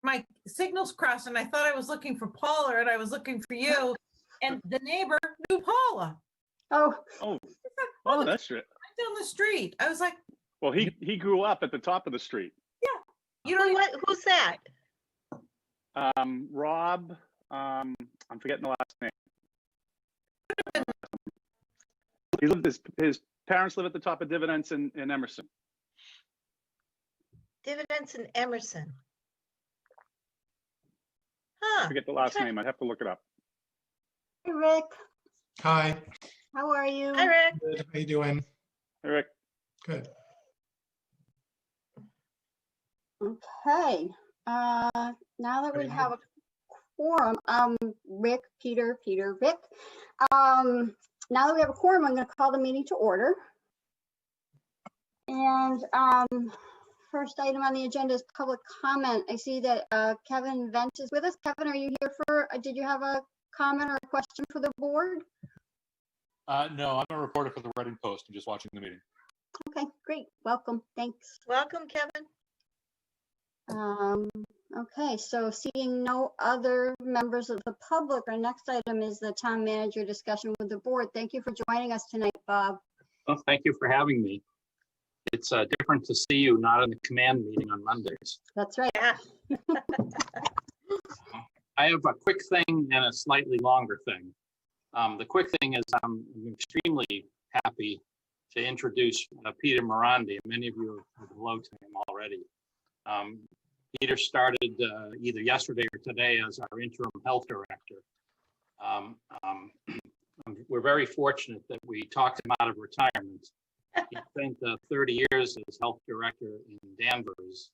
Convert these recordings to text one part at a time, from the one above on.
my signals crossed and I thought I was looking for Paula and I was looking for you. And the neighbor knew Paula. Oh, That's right. Right down the street. I was like, Well, he grew up at the top of the street. you know what? Who's that? Rob, I'm forgetting the last name. His parents live at the top of Dividends in Emerson. Dividends in Emerson. I Huh. forget the last name. I'd have to look it up. hey, Rick. Hi, How are you? Hi, Rick. good. How you doing? Eric, Good. Okay. Now that we have a quorum, Rick, Peter, Rick. Now that we have a quorum, I'm going to call the meeting to order. And first item on the agenda is public comment. I see that Kevin Vent is with us. Kevin, are you here for, did you have a comment or a question for the board? No, I'm a reporter for the Reading Post. I'm just watching the meeting. Okay, great. Welcome. Thanks. Welcome, Kevin. Okay, so seeing no other members of the public, our next item is the town manager discussion with the board. Thank you for joining us tonight, Bob. Well, thank you for having me. It's different to see you not in the command meeting on Mondays. That's right. Yeah. I have a quick thing and a slightly longer thing. The quick thing is I'm extremely happy to introduce Peter Morandi. Many of you have hello to him already. Peter started either yesterday or today as our interim health director. We're very fortunate that we talked him out of retirement. He spent 30 years as health director in Danvers,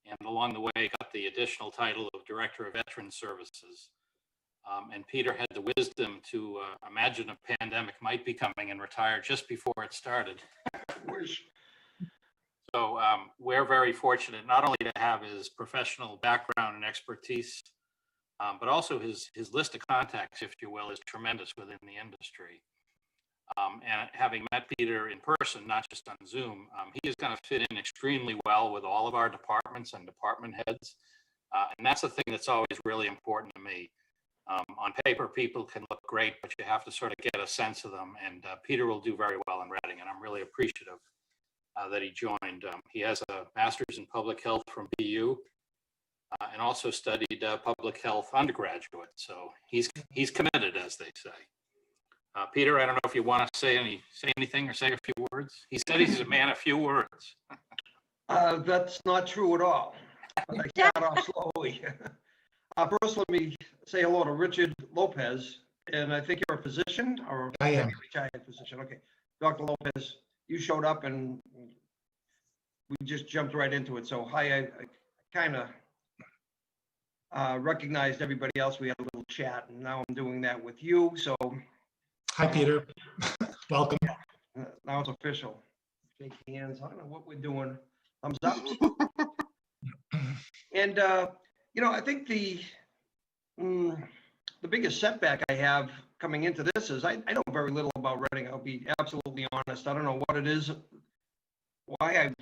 and along the way got the additional title of Director of Veteran Services. And Peter had the wisdom to imagine a pandemic might be coming and retire just before it started. So we're very fortunate not only to have his professional background and expertise, but also his list of contacts, if you will, is tremendous within the industry. And having met Peter in person, not just on Zoom, he is going to fit in extremely well with all of our departments and department heads. And that's the thing that's always really important to me. On paper, people can look great, but you have to sort of get a sense of them. And Peter will do very well in Reading, and I'm really appreciative that he joined. He has a master's in public health from BU and also studied public health undergraduate. So he's committed, as they say. Peter, I don't know if you want to say anything or say a few words. He said he's a man of few words. That's not true at all. I start off slowly. First, let me say hello to Richard Lopez, and I think you're a physician or I am. retired physician. Okay, Dr. Lopez, you showed up and we just jumped right into it. So hi, I kind of recognized everybody else. We had a little chat, and now I'm doing that with you. So Hi, Peter. Welcome. now it's official. Shake hands. I don't know what we're doing. Thumbs up. And I think the biggest setback I have coming into this is I know very little about Reading. I'll be absolutely honest. I don't know what it is, why I've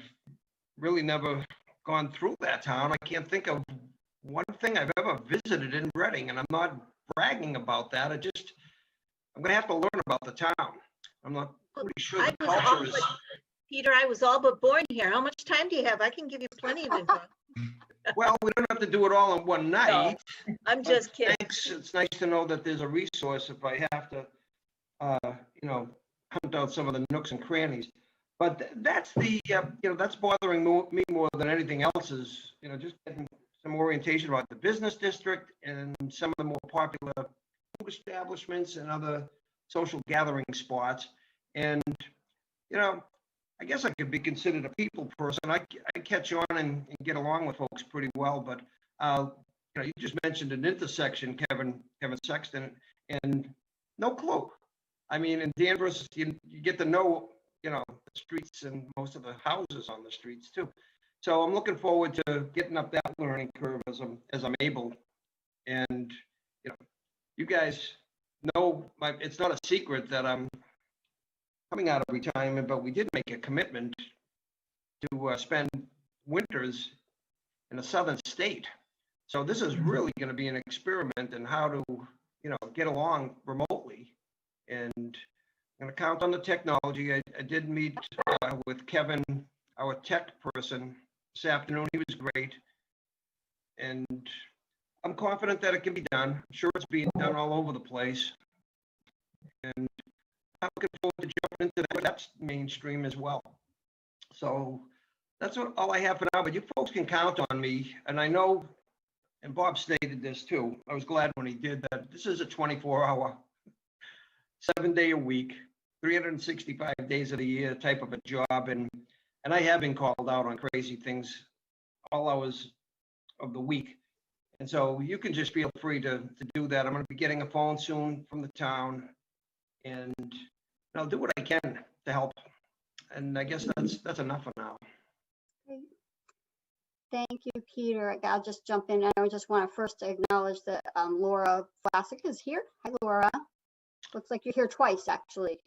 really never gone through that town. I can't think of one thing I've ever visited in Reading, and I'm not bragging about that. I'm going to have to learn about the town. I'm not pretty sure the culture is. Peter, I was all but born here. How much time do you have? I can give you plenty of info. Well, we don't have to do it all in one night. No, I'm just kidding. Thanks. It's nice to know that there's a resource if I have to, hunt out some of the nooks and crannies. But that's that's bothering me more than anything else is, just getting some orientation about the business district and some of the more popular food establishments and other social gathering spots. And, I guess I could be considered a people person. I catch on and get along with folks pretty well, but you just mentioned an intersection, Kevin Sexton, and no clue. I mean, in Danvers, you get to know, the streets and most of the houses on the streets too. So I'm looking forward to getting up that learning curve as I'm able. And you guys know it's not a secret that I'm coming out of retirement, but we did make a commitment to spend winters in a southern state. So this is really going to be an experiment in how to, get along remotely. And I'm going to count on the technology. I did meet with Kevin, our tech person, this afternoon. He was great. And I'm confident that it can be done. I'm sure it's being done all over the place. And I'm looking forward to jumping into that. That's mainstream as well. So that's all I have for now, but you folks can count on me. And I know, and Bob stated this too, I was glad when he did that. This is a 24-hour, 7-day-a-week, 365 days of the year type of a job. And I have been called out on crazy things all hours of the week. And so you can just feel free to do that. I'm going to be getting a phone soon from the town, and I'll do what I can to help. And I guess that's enough for now. Thank you, Peter. I'll just jump in. I just want to first acknowledge that Laura Vlasic is here. Hi, Laura. Looks like you're here twice, actually.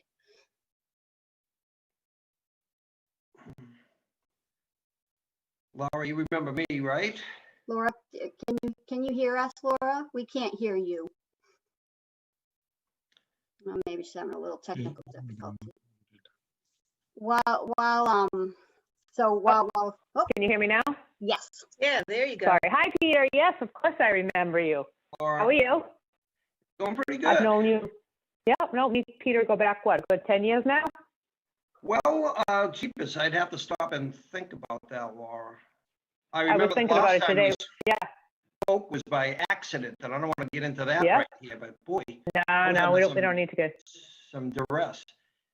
Laura, you remember me, right? Laura, can you hear us, Laura? We can't hear you. Well, maybe she's having a little technical difficulty. While oh, Can you hear me now? yes. Yeah, there you go. Sorry. Hi, Peter. Yes, of course I remember you. Laura, How are you? going pretty I've good. known you. Yeah, no, me, Peter, go back, what, good 10 years now? Well, jeepers, I'd have to stop and think about that, Laura. I was remember the thinking about last it time today. we Yeah. spoke was by accident, and I don't want to get into that Yeah. right here, but boy, No, we don't need to get, some duress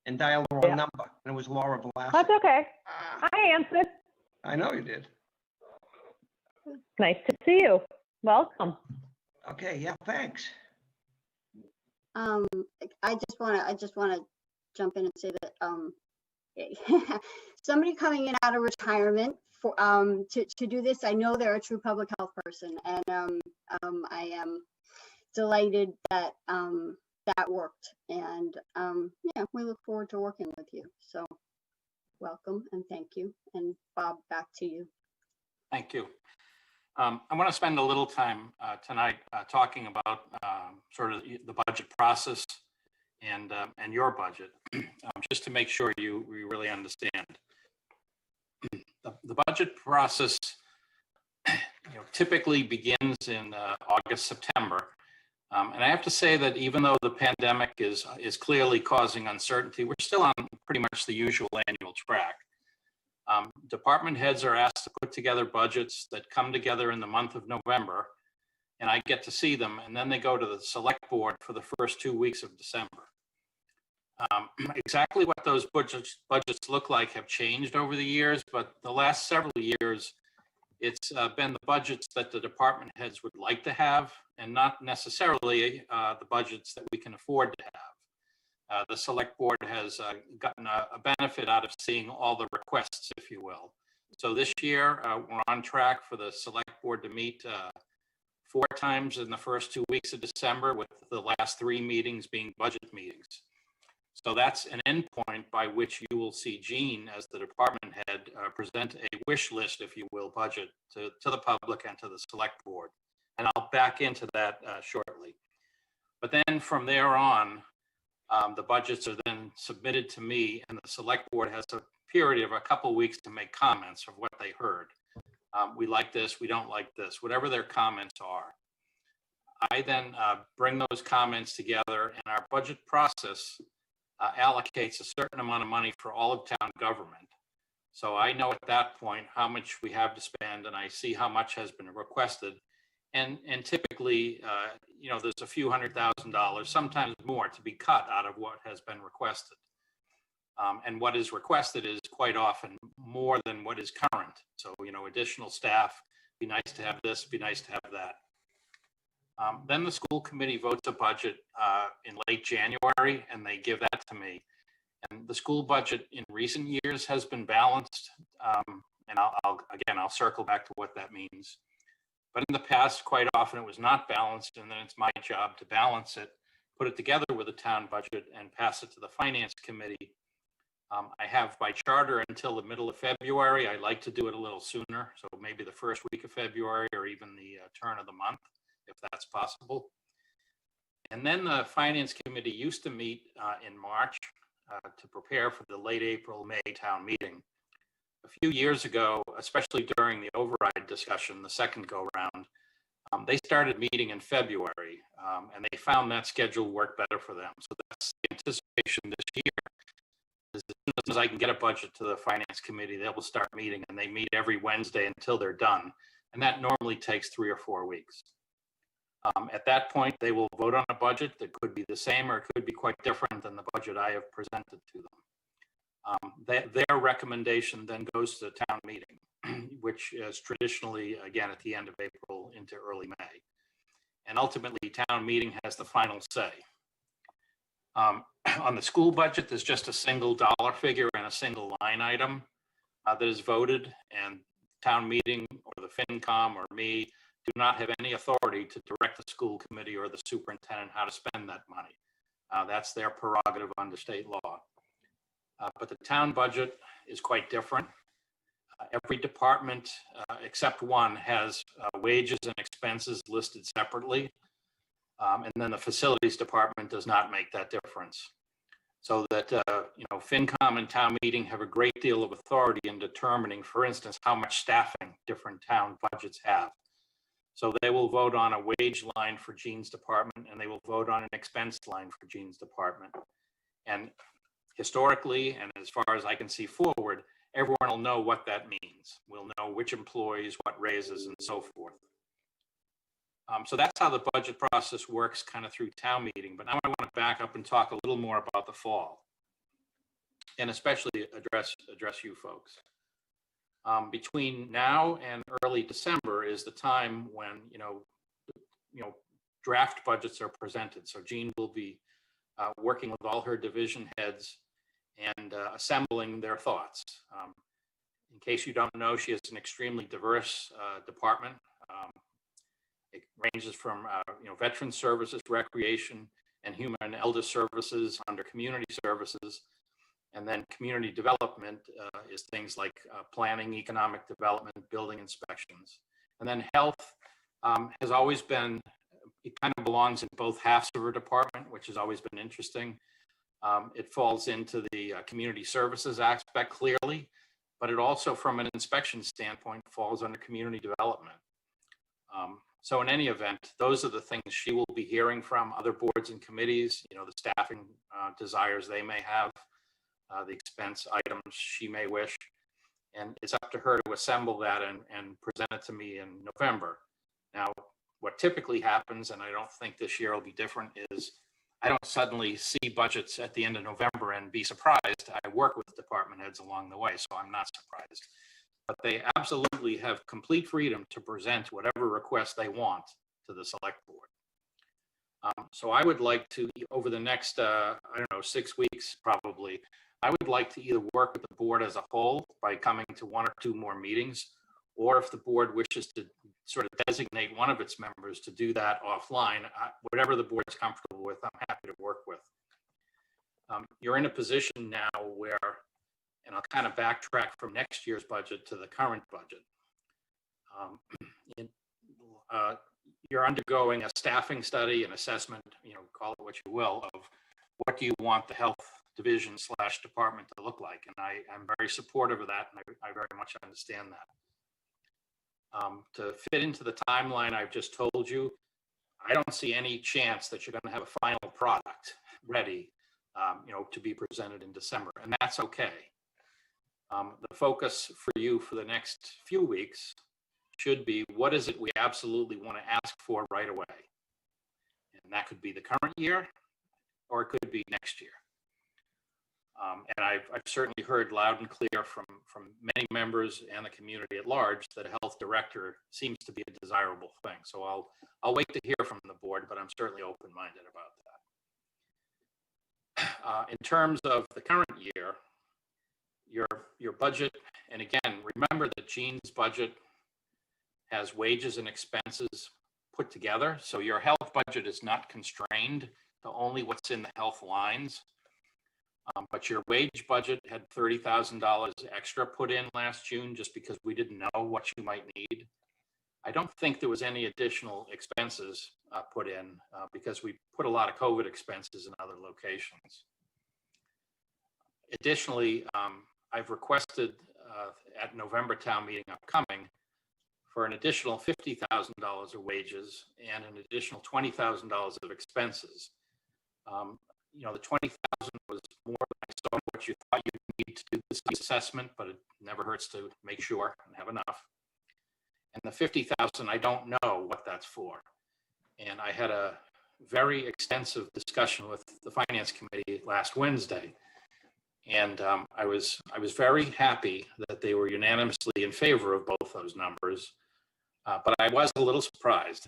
and dial the wrong Yeah. number, and it was Laura Vlasic. that's okay. Ah, I answered. I know you did. Nice to see you. Welcome. Okay, yeah, thanks. I just want to jump in and say that somebody coming in out of retirement for to do this, I know they're a true public health person, and I am delighted that that worked, and yeah, we look forward to working with you. So welcome and thank you. And Bob, back to you. Thank you. I want to spend a little time tonight talking about sort of the budget process and your budget, just to make sure you really understand. The budget process, typically begins in August, September. And I have to say that even though the pandemic is clearly causing uncertainty, we're still on pretty much the usual annual track. Department heads are asked to put together budgets that come together in the month of November, and I get to see them, and then they go to the select board for the first 2 weeks of December. Exactly what those budgets look like have changed over the years, but the last several years, it's been the budgets that the department heads would like to have, and not necessarily the budgets that we can afford to have. The select board has gotten a benefit out of seeing all the requests, if you will. So this year, we're on track for the select board to meet 4 times in the first 2 weeks of December, with the last 3 meetings being budget meetings. So that's an endpoint by which you will see Jean, as the department head, present a wish list, if you will, budget to the public and to the select board. And I'll back into that shortly. But then from there on, the budgets are then submitted to me, and the select board has a period of a couple of weeks to make comments of what they heard. We like this, we don't like this, whatever their comments are. I then bring those comments together, and our budget process allocates a certain amount of money for all of town government. So I know at that point how much we have to spend, and I see how much has been requested. And typically, there's a few $100,000, sometimes more, to be cut out of what has been requested. And what is requested is quite often more than what is current. So, additional staff, be nice to have this, be nice to have that. Then the school committee votes a budget in late January, and they give that to me. And the school budget in recent years has been balanced. And I'll circle back to what that means. But in the past, quite often it was not balanced, and then it's my job to balance it, put it together with a town budget, and pass it to the finance committee I have by charter until the middle of February. I like to do it a little sooner, so maybe the first week of February or even the turn of the month, if that's possible. And then the Finance Committee used to meet in March to prepare for the late April, May town meeting. A few years ago, especially during the override discussion, the second go round, they started meeting in February, and they found that schedule worked better for them. So that's the anticipation this year. As soon as I can get a budget to the Finance Committee, they will start meeting, and they meet every Wednesday until they're done. And that normally takes 3 or 4 weeks. At that point, they will vote on a budget that could be the same or it could be quite different than the budget I have presented to them. Their recommendation then goes to the town meeting, which is traditionally, again, at the end of April into early May. And ultimately, town meeting has the final say. On the school budget, there's just a single dollar figure and a single line item that is voted, and town meeting or the FinCom or me do not have any authority to direct the school committee or the superintendent how to spend that money. That's their prerogative under state law. But the town budget is quite different. Every department except one has wages and expenses listed separately. And then the facilities department does not make that difference. So that, FinCom and town meeting have a great deal of authority in determining, for instance, how much staffing different town budgets have. So they will vote on a wage line for Jean's department, and they will vote on an expense line for Jean's department. And historically, and as far as I can see forward, everyone will know what that means. We'll know which employees, what raises, and so forth. So that's how the budget process works kind of through town meeting. But now I want to back up and talk a little more about the fall, and especially address you folks. Between now and early December is the time when draft budgets are presented. So Jean will be working with all her division heads and assembling their thoughts. In case you don't know, she has an extremely diverse department. It ranges from veteran services, recreation, and human and elder services under community services. And then community development is things like planning, economic development, building inspections. And then health has always been, it kind of belongs in both halves of her department, which has always been interesting. It falls into the community services aspect clearly, but it also, from an inspection standpoint, falls under community development. So in any event, those are the things she will be hearing from other boards and committees, the staffing desires they may have, the expense items she may wish. And it's up to her to assemble that and present it to me in November. Now, what typically happens, and I don't think this year will be different, is I don't suddenly see budgets at the end of November and be surprised. I work with department heads along the way, so I'm not surprised. But they absolutely have complete freedom to present whatever request they want to the select board. So I would like to, over the next, 6 weeks probably, I would like to either work with the board as a whole by coming to 1 or 2 more meetings, or if the board wishes to sort of designate one of its members to do that offline, whatever the board's comfortable with, I'm happy to work with. You're in a position now where, and I'll kind of backtrack from next year's budget to the current budget. You're undergoing a staffing study, an assessment, call it what you will, of what do you want the health division / department to look like. And I'm very supportive of that, and I very much understand that. To fit into the timeline I've just told you, I don't see any chance that you're going to have a final product ready, to be presented in December, and that's okay. The focus for you for the next few weeks should be, what is it we absolutely want to ask for right away? And that could be the current year, or it could be next year. And I've certainly heard loud and clear from many members and the community at large that a health director seems to be a desirable thing. So I'll wait to hear from the board, but I'm certainly open-minded about that. In terms of the current year, your budget, and again, remember that Jean's budget has wages and expenses put together. So your health budget is not constrained to only what's in the health lines. But your wage budget had $30,000 extra put in last June just because we didn't know what you might need. I don't think there was any additional expenses put in because we put a lot of COVID expenses in other locations. Additionally, I've requested at November town meeting upcoming for an additional $50,000 of wages and an additional $20,000 of expenses. You know, the 20,000 was more than I saw what you thought you'd need to do this assessment, but it never hurts to make sure and have enough. And the 50,000, I don't know what that's for. And I had a very extensive discussion with the Finance Committee last Wednesday. And I was very happy that they were unanimously in favor of both those numbers. But I was a little surprised.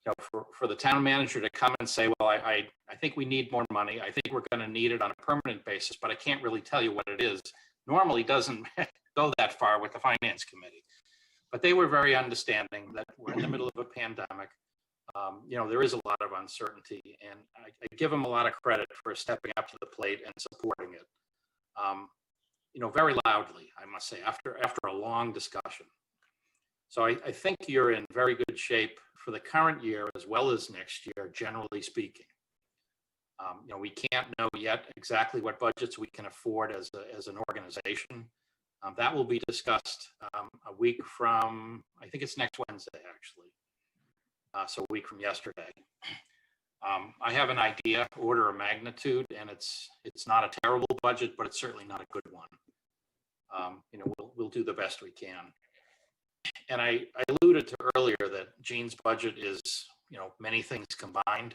You know, for the town manager to come and say, well, I think we need more money. I think we're going to need it on a permanent basis, but I can't really tell you what it is. Normally doesn't go that far with the Finance Committee. But they were very understanding that we're in the middle of a pandemic. You know, there is a lot of uncertainty, and I give them a lot of credit for stepping up to the plate and supporting it. You know, very loudly, I must say, after a long discussion. So I think you're in very good shape for the current year as well as next year, generally speaking. You know, we can't know yet exactly what budgets we can afford as an organization. That will be discussed a week from, I think it's next Wednesday, actually. So a week from yesterday. I have an idea, order of magnitude, and it's not a terrible budget, but it's certainly not a good one. You know, we'll do the best we can. And I alluded to earlier that Jean's budget is, you know, many things combined.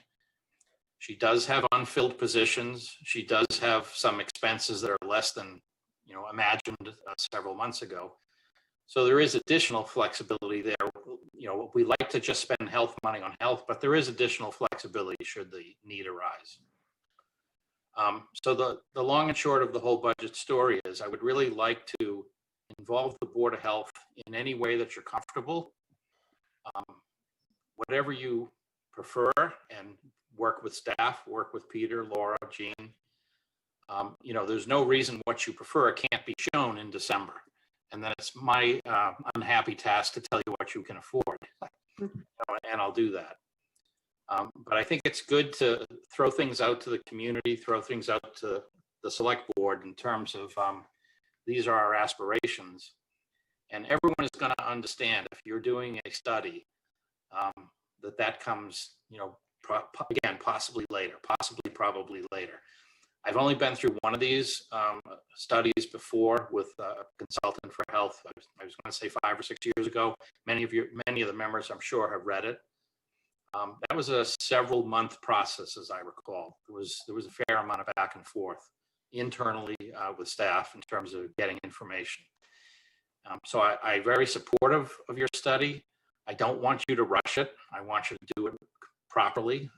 She does have unfilled positions. She does have some expenses that are less than, you know, imagined several months ago. So there is additional flexibility there. You know, we like to just spend health money on health, but there is additional flexibility should the need arise. So the long and short of the whole budget story is I would really like to involve the Board of Health in any way that you're comfortable. Whatever you prefer, and work with staff, work with Peter, Laura, Jean. You know, there's no reason what you prefer can't be shown in December. And then it's my unhappy task to tell you what you can afford. And I'll do that. But I think it's good to throw things out to the community, throw things out to the select board in terms of these are our aspirations. And everyone is going to understand if you're doing a study that comes, you know, again, possibly later, probably later. I've only been through one of these studies before with a consultant for health. I was going to say 5 or 6 years ago. Many of the members, I'm sure, have read it. That was a several month process, as I recall. There was a fair amount of back and forth internally with staff in terms of getting information. So I'm very supportive of your study. I don't want you to rush it. I want you to do it properly.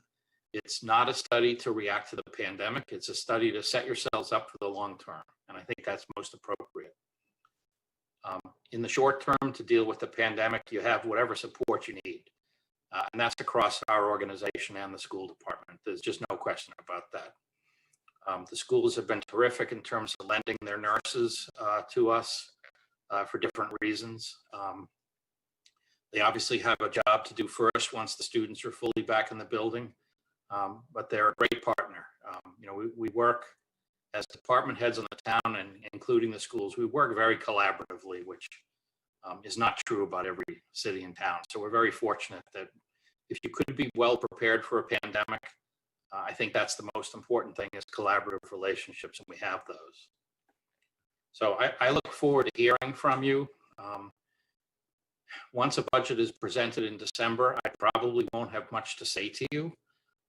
It's not a study to react to the pandemic. It's a study to set yourselves up for the long term. And I think that's most appropriate. In the short term, to deal with the pandemic, you have whatever support you need. And that's across our organization and the school department. There's just no question about that. The schools have been terrific in terms of lending their nurses to us for different reasons. They obviously have a job to do first once the students are fully back in the building. But they're a great partner. You know, we work as department heads in the town and including the schools. We work very collaboratively, which is not true about every city and town. So we're very fortunate that if you could be well prepared for a pandemic, I think that's the most important thing is collaborative relationships, and we have those. So I look forward to hearing from you. Once a budget is presented in December, I probably won't have much to say to you.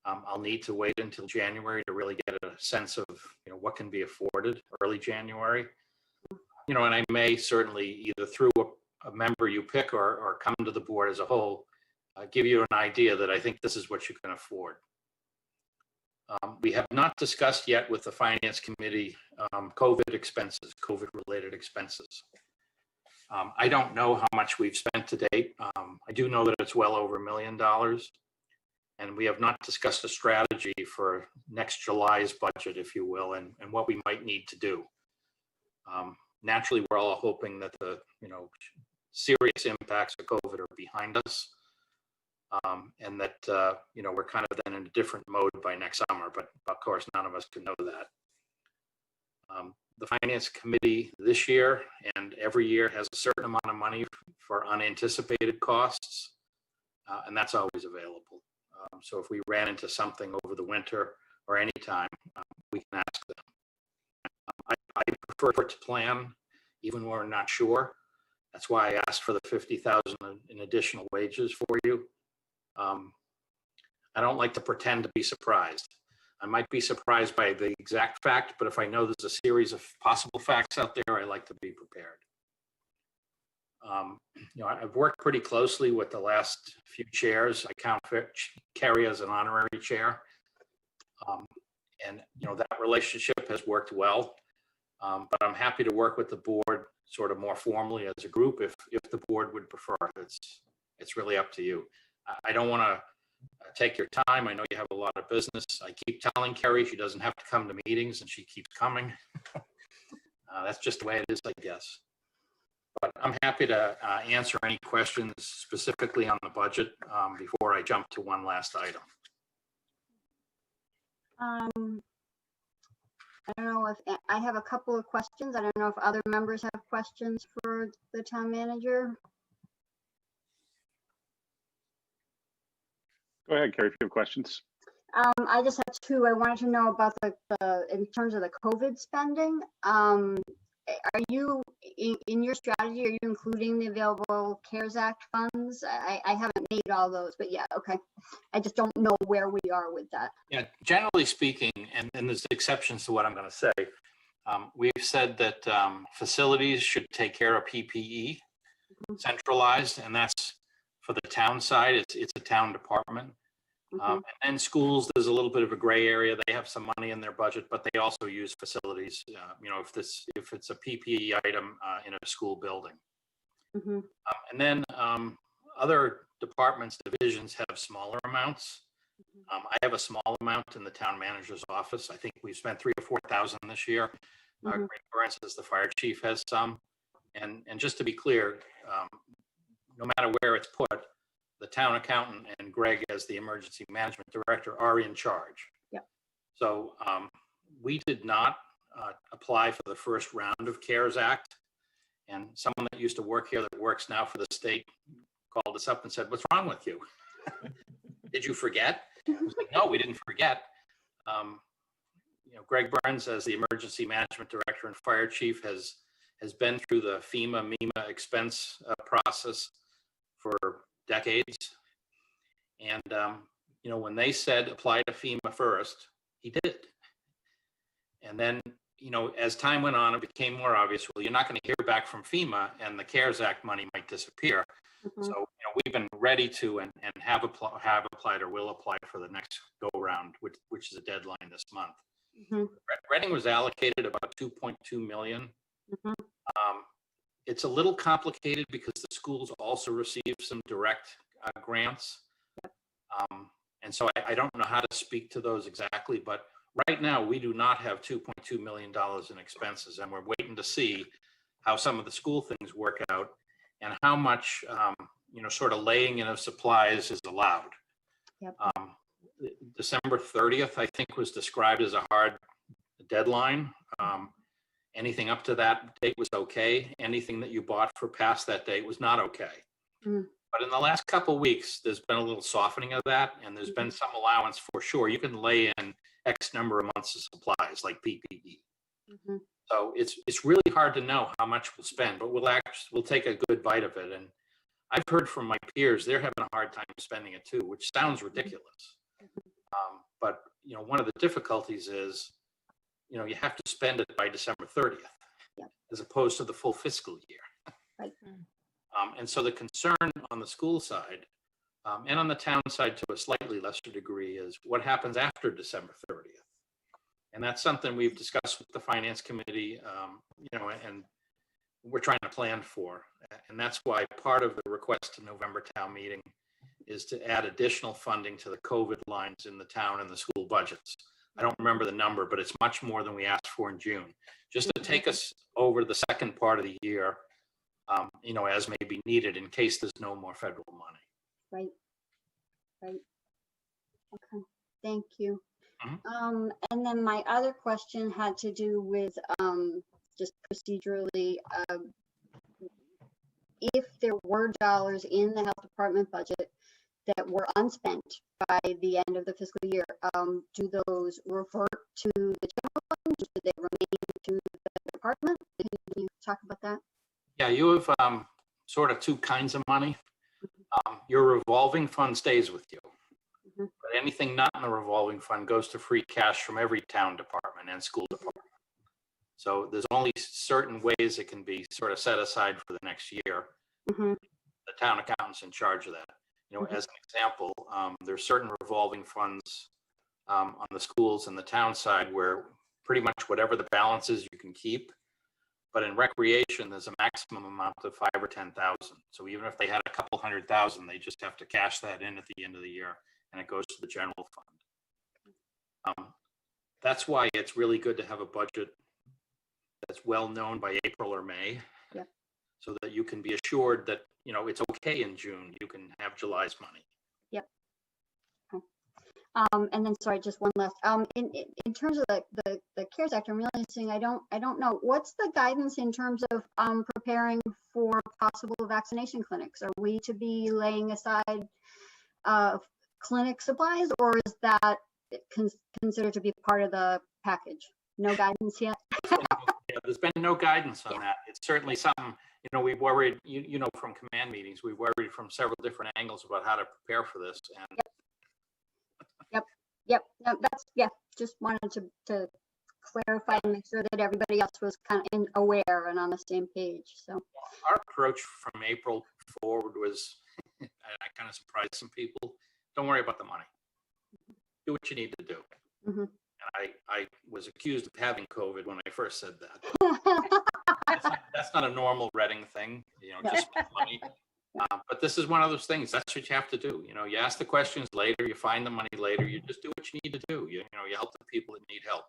I'll need to wait until January to really get a sense of, you know, what can be afforded early January. You know, and I may certainly either through a member you pick or come to the board as a whole, give you an idea that I think this is what you can afford. We have not discussed yet with the Finance Committee COVID expenses, COVID-related expenses. I don't know how much we've spent to date. I do know that it's well over $1 million. And we have not discussed a strategy for next July's budget, if you will, and what we might need to do. Naturally, we're all hoping that the, serious impacts of COVID are behind us. And that, we're kind of then in a different mode by next summer, but of course, none of us can know that. The Finance Committee this year and every year has a certain amount of money for unanticipated costs, and that's always available. So if we ran into something over the winter or any time, we can ask them. I prefer to plan even when we're not sure. That's why I asked for the 50,000 in additional wages for you. I don't like to pretend to be surprised. I might be surprised by the exact fact, but if I know there's a series of possible facts out there, I like to be prepared. I've worked pretty closely with the last few chairs. I count Carrie as an honorary chair. And that relationship has worked well. But I'm happy to work with the board sort of more formally as a group if the board would prefer. It's really up to you. I don't want to take your time. I know you have a lot of business. I keep telling Carrie she doesn't have to come to meetings, and she keeps coming. That's just the way it is, I guess. But I'm happy to answer any questions specifically on the budget before I jump to one last item. I don't know if I have a couple of questions. I don't know if other members have questions for the town manager. Go ahead, Carrie, if you have questions. I just have two. I wanted to know about the in terms of the COVID spending. Are you in your strategy? Are you including the available CARES Act funds? I haven't made all those, but yeah, okay. I just don't know where we are with that. Yeah, generally speaking, and there's exceptions to what I'm going to say. We've said that facilities should take care of PPE, centralized, and that's for the town side. It's a town department. And then schools, there's a little bit of a gray area. They have some money in their budget, but they also use facilities. If it's a PPE item in a school building. And then other departments, divisions have smaller amounts. I have a small amount in the town manager's office. I think we've spent $3,000 or $4,000 this year. Greg Burns, as the fire chief, has some. And just to be clear, no matter where it's put, the town accountant and Greg, as the emergency management director, are in charge. Yep. So we did not apply for the first round of CARES Act. And someone that used to work here that works now for the state called us up and said, "What's wrong with you? Did you forget?" I was like, "No, we didn't forget." Greg Burns, as the emergency management director and fire chief, has been through the FEMA expense process for decades. And, when they said apply to FEMA first, he did. And then, as time went on, it became more obvious, well, you're not going to hear back from FEMA and the CARES Act money might disappear. So, we've been ready to and have applied or will apply for the next go round, which is a deadline this month. Reading was allocated about $2.2 million. It's a little complicated because the schools also receive some direct grants. And so I don't know how to speak to those exactly, but right now we do not have $2.2 million in expenses, and we're waiting to see how some of the school things work out and how much, sort of laying in of supplies is allowed. Yep. December 30th, I think, was described as a hard deadline. Anything up to that date was okay. Anything that you bought for past that date was not okay. But in the last couple of weeks, there's been a little softening of that, and there's been some allowance for sure. You can lay in X number of months of supplies like PPE. So it's really hard to know how much we'll spend, but we'll take a good bite of it. And I've heard from my peers, they're having a hard time spending it too, which sounds ridiculous. But one of the difficulties is, you have to spend it by December 30th, as opposed to the full fiscal year. Right. And so the concern on the school side and on the town side to a slightly lesser degree is what happens after December 30th. And that's something we've discussed with the finance committee, and we're trying to plan for. And that's why part of the request to November town meeting is to add additional funding to the COVID lines in the town and the school budgets. I don't remember the number, but it's much more than we asked for in June, just to take us over the second part of the year, as may be needed in case there's no more federal money. Right. Okay, thank you. And then my other question had to do with just procedurally, if there were dollars in the health department budget that were unspent by the end of the fiscal year, do those revert to the general fund? Do they remain to the department? Can you talk about that? Yeah, you have sort of two kinds of money. Your revolving fund stays with you. But anything not in the revolving fund goes to free cash from every town department and school department. So there's only certain ways it can be sort of set aside for the next year. The town accountant's in charge of that. As an example, there's certain revolving funds on the schools and the town side where pretty much whatever the balance is you can keep. But in recreation, there's a maximum amount of 5,000 or 10,000. So even if they had a couple 100,000, they just have to cash that in at the end of the year, and it goes to the general fund. That's why it's really good to have a budget that's well known by April or May, so that you can be assured that it's okay in June. You can have July's money. And then, sorry, just one last. In terms of the CARES Act, I'm realizing I don't know what's the guidance in terms of preparing for possible vaccination clinics. Are we to be laying aside clinic supplies, or is that considered to be part of the package? No guidance yet. Yeah, there's been no guidance on that. It's certainly something we've worried. From command meetings, we've worried from several different angles about how to prepare for this. And Yep. No, just wanted to clarify and make sure that everybody else was kind of aware and on the same page. So our approach from April forward was, and I kind of surprised some people, don't worry about the money. Do what you need to do. And I was accused of having COVID when I first said that. That's not a normal Reading thing, just spend money. But this is one of those things. That's what you have to do. You ask the questions later, you find the money later, you just do what you need to do. You help the people that need help.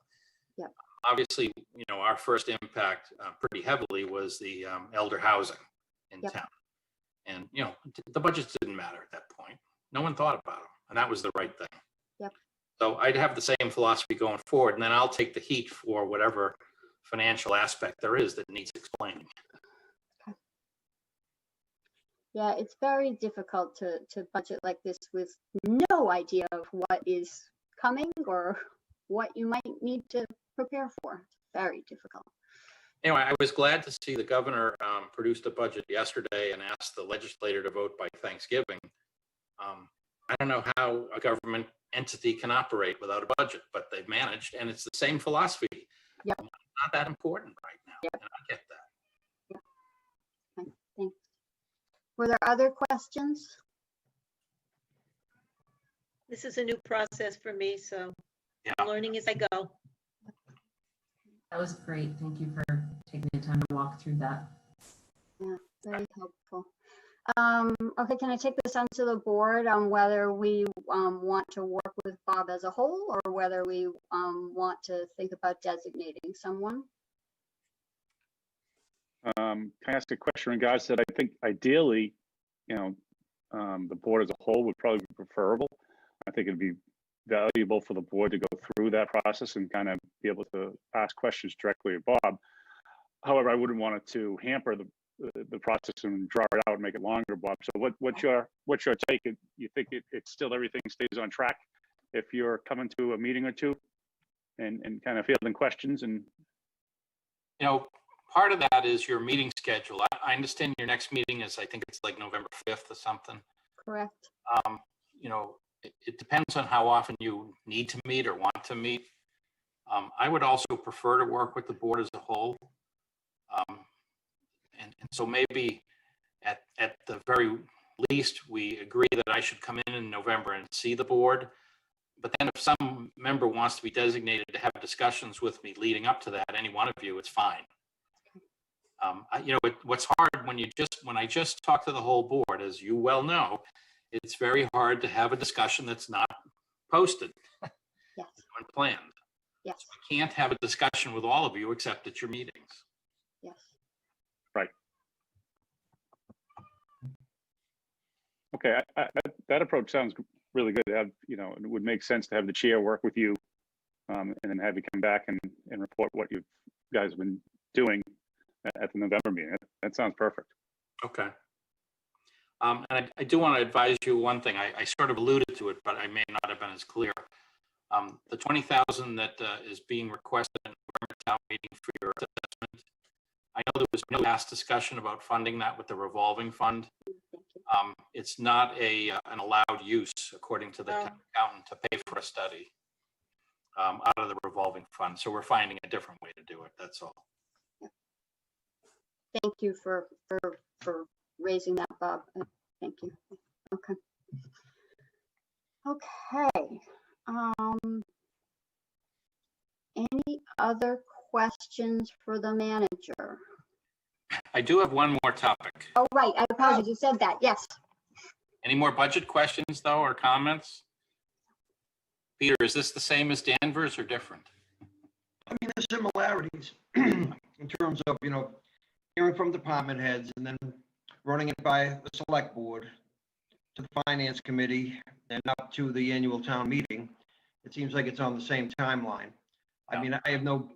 Obviously, our first impact pretty heavily was the elder housing in town. And, the budgets didn't matter at that point. No one thought about them, and that was the right thing. So I'd have the same philosophy going forward, and then I'll take the heat for whatever financial aspect there is that needs explaining. yeah, it's very difficult to budget like this with no idea of what is coming or what you might need to prepare for. Very difficult. Anyway, I was glad to see the governor produced a budget yesterday and asked the legislator to vote by Thanksgiving. I don't know how a government entity can operate without a budget, but they've managed, and it's the same philosophy. Yep. Not that important right now, Yep. and I get that. Okay, thanks. Were there other questions? This is a new process for me, so Yeah. I'm learning as I go. That was great. Thank you for taking the time to walk through that. Yeah, very helpful. Okay, can I take this onto the board on whether we want to work with Bob as a whole, or whether we want to think about designating someone? Can I ask a question in regards to that? I think ideally, the board as a whole would probably be preferable. I think it'd be valuable for the board to go through that process and kind of be able to ask questions directly of Bob. However, I wouldn't want it to hamper the process and draw it out and make it longer, Bob. So what's your take? You think it's still everything stays on track if you're coming to a meeting or two and kind of fielding questions? And part of that is your meeting schedule. I understand your next meeting is, I think it's like November 5th or something. Correct. It depends on how often you need to meet or want to meet. I would also prefer to work with the board as a whole. And so maybe at the very least, we agree that I should come in November and see the board. But then if some member wants to be designated to have discussions with me leading up to that, any one of you, it's fine. What's hard when I just talk to the whole board, as you well know, it's very hard to have a discussion that's not posted Yes, and planned. yes, I can't have a discussion with all of you except at your meetings. yes. Okay, that approach sounds really good. To have, it would make sense to have the chair work with you, and then have you come back and report what you guys have been doing at the November meeting. That sounds perfect. Okay. And I do want to advise you one thing. I sort of alluded to it, but I may not have been as clear. The 20,000 that is being requested in the November town meeting for your assessment, I know there was no last discussion about funding that with the revolving fund. It's not an allowed use, according to the town accountant, to pay for a study out of the revolving fund. So we're finding a different way to do it. That's all. Thank you for raising that, Bob. Thank you. Okay. Okay. Any other questions for the manager? I do have one more topic. Oh, right. I apologize. You said that. Yes. Any more budget questions, though, or comments? Peter, is this the same as Danvers or different? I mean, there's similarities in terms of, hearing from department heads and then running it by the select board to the finance committee and up to the annual town meeting. It seems like it's on the same timeline. I mean, I have no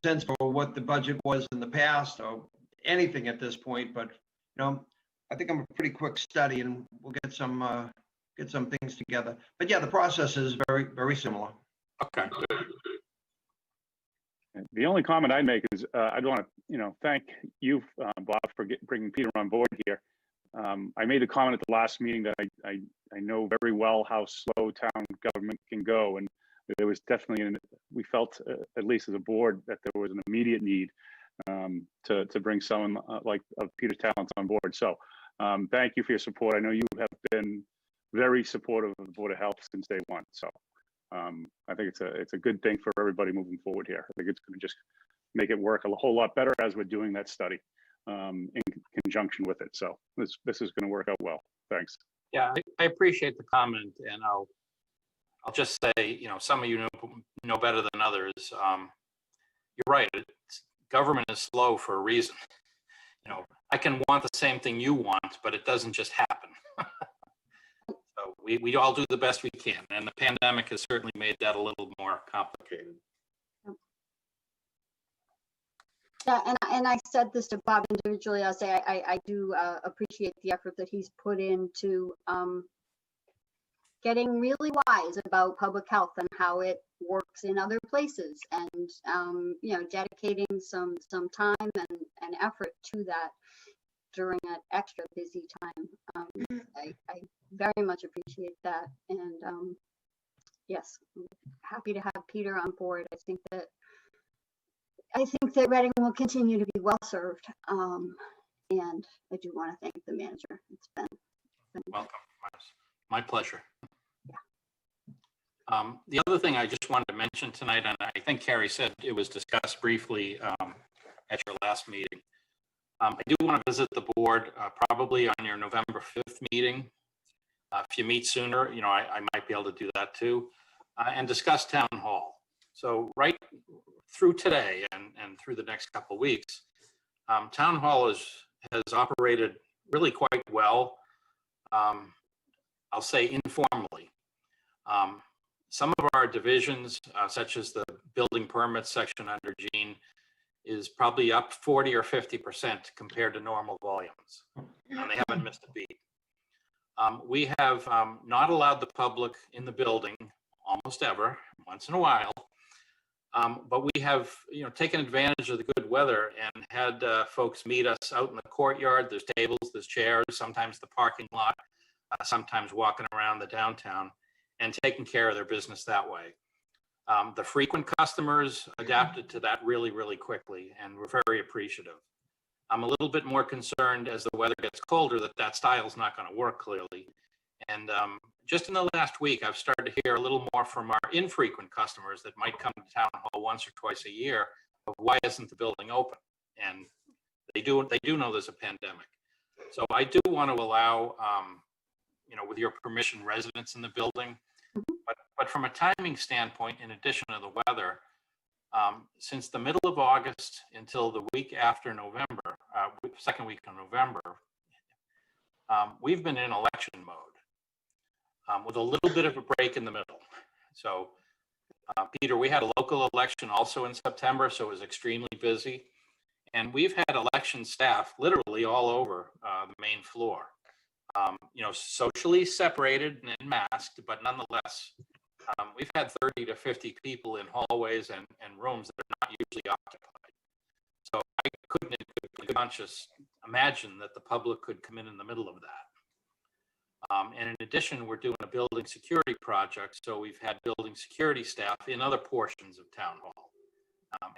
sense for what the budget was in the past or anything at this point, but, I think I'm a pretty quick study and we'll get some things together. But yeah, the process is very, very similar. Okay. The only comment I'd make is I'd want to, thank you, Bob, for bringing Peter on board here. I made a comment at the last meeting that I know very well how slow town government can go, and there was definitely, we felt, at least as a board, that there was an immediate need to bring someone like Peter's talents on board. So thank you for your support. I know you have been very supportive of the Board of Health since day one. So I think it's a good thing for everybody moving forward here. I think it's going to just make it work a whole lot better as we're doing that study in conjunction with it. So this is going to work out well. Thanks. Yeah, I appreciate the comment, and I'll just say, some of you know better than others. You're right. Government is slow for a reason. I can want the same thing you want, but it doesn't just happen. So we all do the best we can, and the pandemic has certainly made that a little more complicated. Yeah, and I said this to Bob individually. I'll say I do appreciate the effort that he's put into getting really wise about public health and how it works in other places, and dedicating some time and effort to that during an extra busy time. I very much appreciate that, and yes, I'm happy to have Peter on board. I think that Reading will continue to be well served, and I do want to thank the manager. It's been Welcome. My pleasure. The other thing I just wanted to mention tonight, and I think Carrie said it was discussed briefly at your last meeting. I do want to visit the board probably on your November 5th meeting. If you meet sooner, I might be able to do that too, and discuss town hall. So right through today and through the next couple of weeks, town hall has operated really quite well. I'll say informally. Some of our divisions, such as the building permits section under Gene, is probably up 40 or 50% compared to normal volumes, and they haven't missed a beat. We have not allowed the public in the building almost ever, once in a while, but we have taken advantage of the good weather and had folks meet us out in the courtyard. There's tables, there's chairs, sometimes the parking lot, sometimes walking around the downtown, and taking care of their business that way. The frequent customers adapted to that really, really quickly, and we're very appreciative. I'm a little bit more concerned as the weather gets colder that style is not going to work clearly. And just in the last week, I've started to hear a little more from our infrequent customers that might come to town hall once or twice a year of why isn't the building open? And they do know there's a pandemic. So I do want to allow with your permission, residents in the building. But from a timing standpoint, in addition to the weather, since the middle of August until the week after November, second week of November, we've been in election mode with a little bit of a break in the middle. So, Peter, we had a local election also in September, so it was extremely busy. And we've had election staff literally all over the main floor, socially separated and masked, but nonetheless, we've had 30 to 50 people in hallways and rooms that are not usually occupied. So I couldn't in good conscience imagine that the public could come in the middle of that. And in addition, we're doing a building security project. So we've had building security staff in other portions of Town Hall.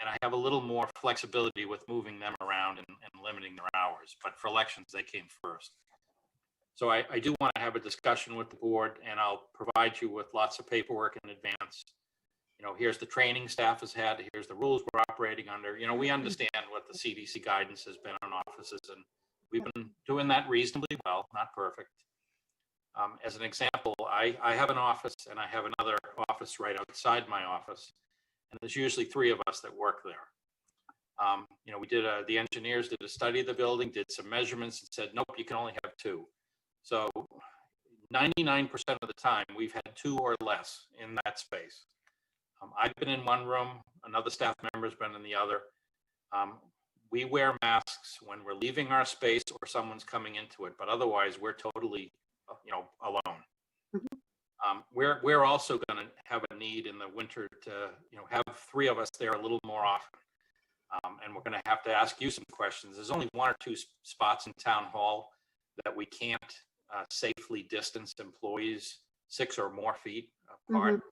And I have a little more flexibility with moving them around and limiting their hours. But for elections, they came first. So I do want to have a discussion with the board, and I'll provide you with lots of paperwork in advance. Here's the training staff has had, here's the rules we're operating under. We understand what the CDC guidance has been on offices, and we've been doing that reasonably well, not perfect. As an example, I have an office and I have another office right outside my office, and there's usually 3 of us that work there. We did the engineers did a study of the building, did some measurements, and said, nope, you can only have 2. So 99% of the time, we've had 2 or less in that space. I've been in one room, another staff member's been in the other. We wear masks when we're leaving our space or someone's coming into it, but otherwise we're totally, alone. We're also going to have a need in the winter to, have 3 of us there a little more often. And we're going to have to ask you some questions. There's only 1 or 2 spots in Town Hall that we can't safely distance employees 6 or more feet apart.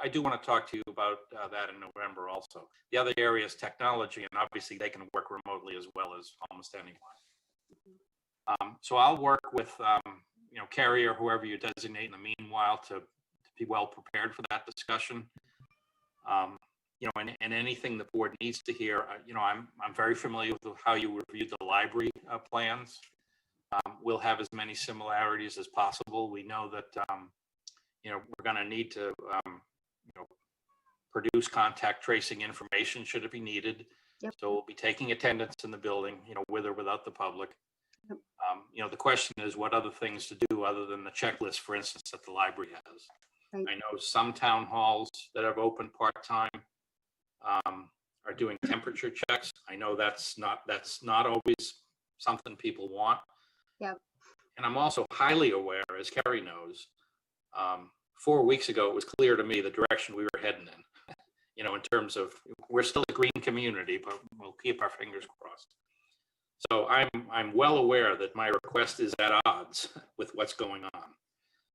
I do want to talk to you about that in November also. The other area is technology, and obviously they can work remotely as well as almost anyone. So I'll work with Carrie or whoever you designate in the meanwhile to be well prepared for that discussion. And anything the board needs to hear. I'm very familiar with how you reviewed the library plans. We'll have as many similarities as possible. We know that we're going to need to produce contact tracing information should it be needed. Yep. So we'll be taking attendance in the building, with or without the public. Yep. The question is what other things to do other than the checklist, for instance, that the library has. Right. I know some town halls that have opened part-time are doing temperature checks. I know that's not always something people want. Yep. And I'm also highly aware, as Carrie knows, 4 weeks ago, it was clear to me the direction we were heading in, in terms of we're still a green community, but we'll keep our fingers crossed. So I'm well aware that my request is at odds with what's going on.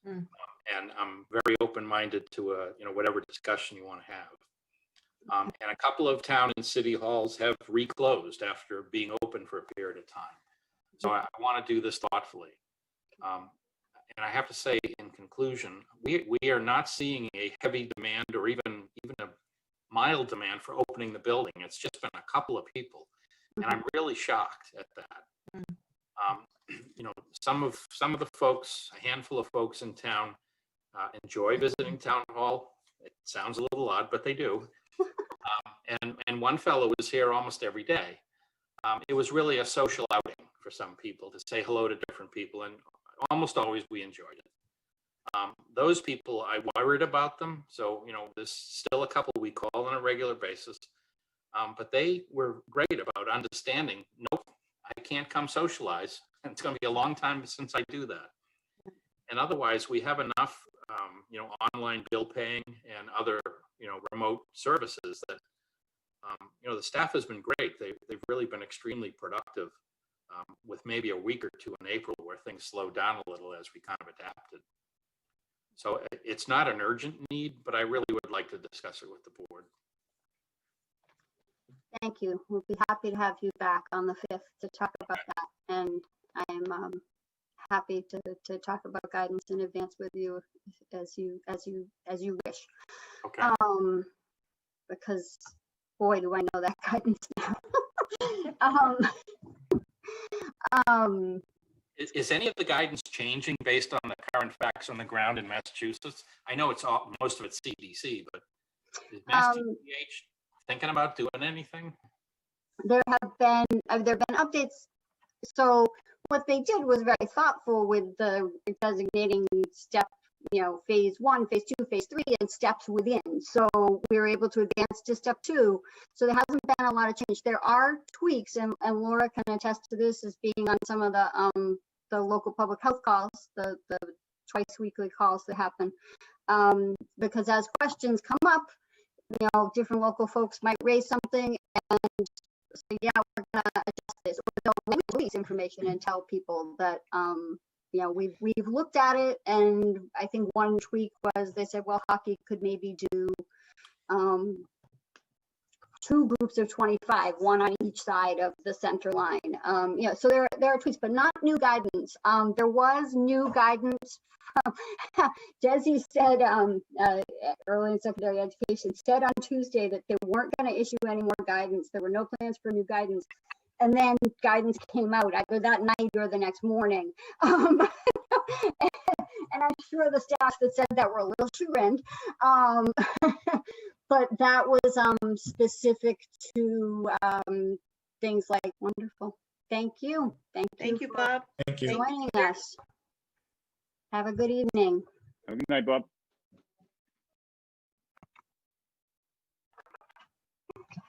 And I'm very open-minded to whatever discussion you want to have. And a couple of town and city halls have reclosed after being open for a period of time. So I want to do this thoughtfully. And I have to say, in conclusion, we are not seeing a heavy demand or even a mild demand for opening the building. It's just been a couple of people, and I'm really shocked at that. Some of the folks, a handful of folks in town, enjoy visiting Town Hall. It sounds a little odd, but they do. And one fellow was here almost every day. It was really a social outing for some people to say hello to different people, and almost always we enjoyed it. Those people, I worried about them. So, there's still a couple we call on a regular basis, but they were great about understanding, nope, I can't come socialize. And it's going to be a long time since I do that. And otherwise we have enough, online bill paying and other, remote services that, the staff has been great. They've really been extremely productive. With maybe a week or 2 in April where things slowed down a little as we kind of adapted. So it's not an urgent need, but I really would like to discuss it with the board. Thank you. We'll be happy to have you back on the 5th to talk about that. And I'm happy to talk about guidance in advance with you as you wish. Okay. Because boy, do I know that guidance now. Is any of the guidance changing based on the current facts on the ground in Massachusetts? I know it's all, most of it's CDC, but is Mass DPH thinking about doing anything? There have been updates. So what they did was very thoughtful with the designating step, phase 1, phase 2, phase 3, and steps within. So we were able to advance to step 2. So there hasn't been a lot of change. There are tweaks, and Laura can attest to this as being on some of the local public health calls, the twice weekly calls that happen. Because as questions come up, different local folks might raise something and say, yeah, we're gonna adjust this, or they'll release information and tell people that, we've looked at it, and I think one tweak was they said, well, hockey could maybe do 2 groups of 25, one on each side of the center line. So there are tweaks, but not new guidance. There was new guidance. Desi said early in secondary education said on Tuesday that they weren't going to issue any more guidance. There were no plans for new guidance. And then guidance came out either that night or the next morning. And I'm sure the staff that said that were a little chagrined. But that was specific to things like wonderful. Thank you. Thank you, Bob. Thank you. Joining us. Have a good evening. Have a good night, Bob.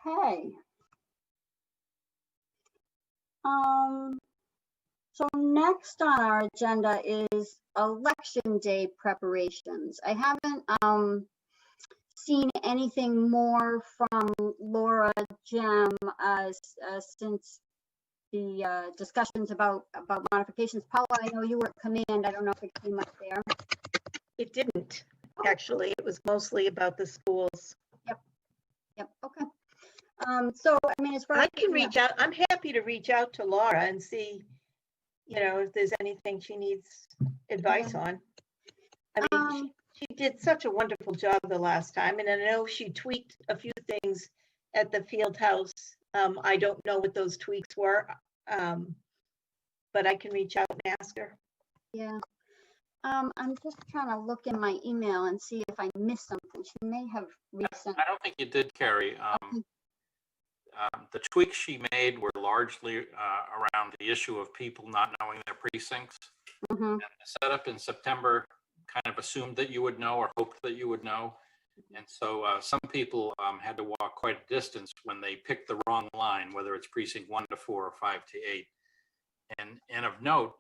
Okay. So next on our agenda is election day preparations. I haven't seen anything more from Laura Gem since the discussions about modifications. Paula, I know you were at command. I don't know if it came up there. It didn't, actually. It was mostly about the schools. Yep. Okay. So I mean, as far as I can reach out. I'm happy to reach out to Laura and see, if there's anything she needs advice on. I mean, she did such a wonderful job the last time, and I know she tweaked a few things at the field house. I don't know what those tweaks were, but I can reach out and ask her. Yeah. I'm just trying to look in my email and see if I missed something. She may have resent. I don't think you did, Carrie. The tweaks she made were largely around the issue of people not knowing their precincts. Mm-hmm. And the setup in September kind of assumed that you would know or hoped that you would know. And so some people had to walk quite a distance when they picked the wrong line, whether it's precinct 1 to 4 or 5 to 8. And of note,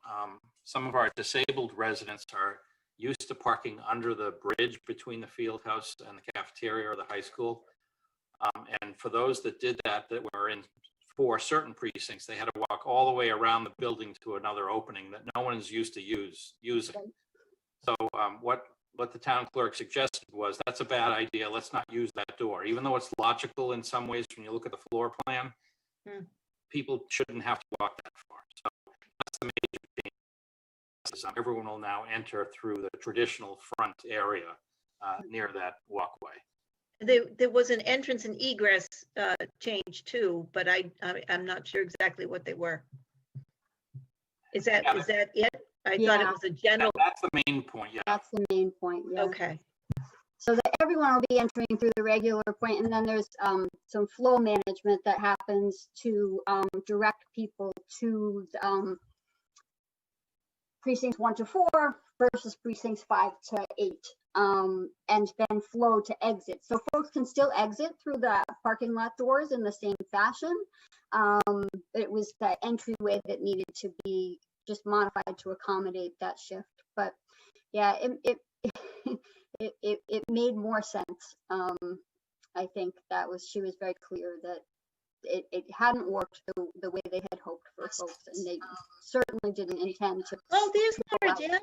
some of our disabled residents are used to parking under the bridge between the field house and the cafeteria or the high school. And for those that did that were in 4 certain precincts, they had to walk all the way around the building to another opening that no one is used to using. So what the town clerk suggested was, that's a bad idea. Let's not use that door. Even though it's logical in some ways when you look at the floor plan, people shouldn't have to walk that far. So that's the major change. Everyone will now enter through the traditional front area near that walkway. There was an entrance and egress change too, but I'm not sure exactly what they were. Is that it? I thought it was a general. That's the main point, yeah. That's the main point, yeah. Okay. So that everyone will be entering through the regular point, and then there's some flow management that happens to direct people to precincts 1 to 4 versus precincts 5 to 8, and then flow to exit. So folks can still exit through the parking lot doors in the same fashion. It was the entryway that needed to be just modified to accommodate that shift. But yeah, it made more sense. I think she was very clear that it hadn't worked the way they had hoped for folks, and they certainly didn't intend to. Oh, there's Laura Jen.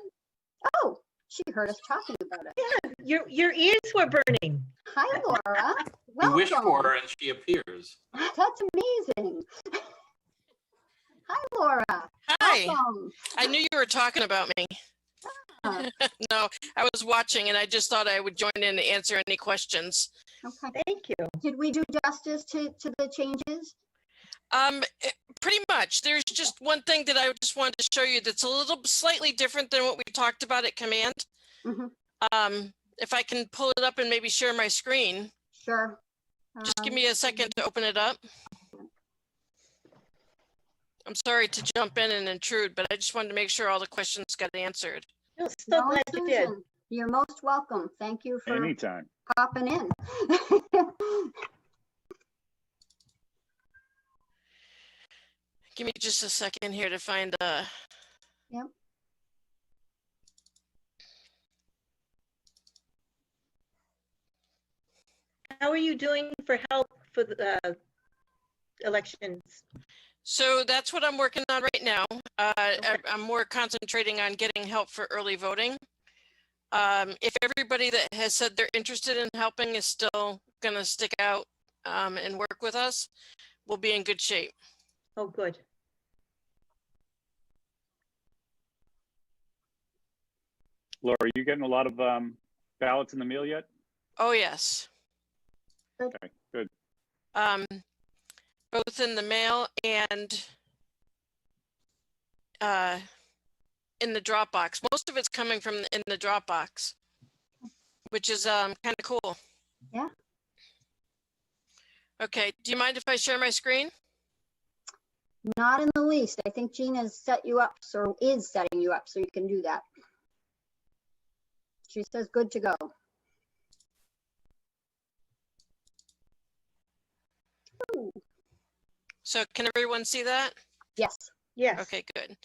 Oh, she heard us talking about it. Yeah, your ears were burning. Hi, Laura. You wish Welcome. for her and she appears. That's amazing. Hi, Laura. Hi. Welcome. I knew you were talking about me. Ah, No, I was watching and I just thought I would join in and answer any questions. okay. Thank you. Did we do justice to the changes? Pretty much. There's just one thing that I just wanted to show you that's a little slightly different than what we talked about at command. Mhm. If I can pull it up and maybe share my screen, Sure. just give me a second to open it up. I'm sorry to jump in and intrude, but I just wanted to make sure all the questions got answered. No, so No, glad you did. Susan, you're most welcome. Thank you for Anytime. popping in. Give me just a second here to find Yep. How are you doing for help for the elections? So that's what I'm working on right now. I'm more concentrating on getting help for early voting. If everybody that has said they're interested in helping is still going to stick out and work with us, we'll be in good shape. Oh, good. Laura, are you getting a lot of ballots in the mail yet? Oh, yes. Okay, good. Both in the mail and in the Dropbox. Most of it's coming from in the Dropbox, which is kind of cool. Yeah. Okay, do you mind if I share my screen? Not in the least. I think Gina's set you up, so is setting you up so you can do that. She says good to go. Ooh. So can everyone see that? Yes. Yes. Okay, good.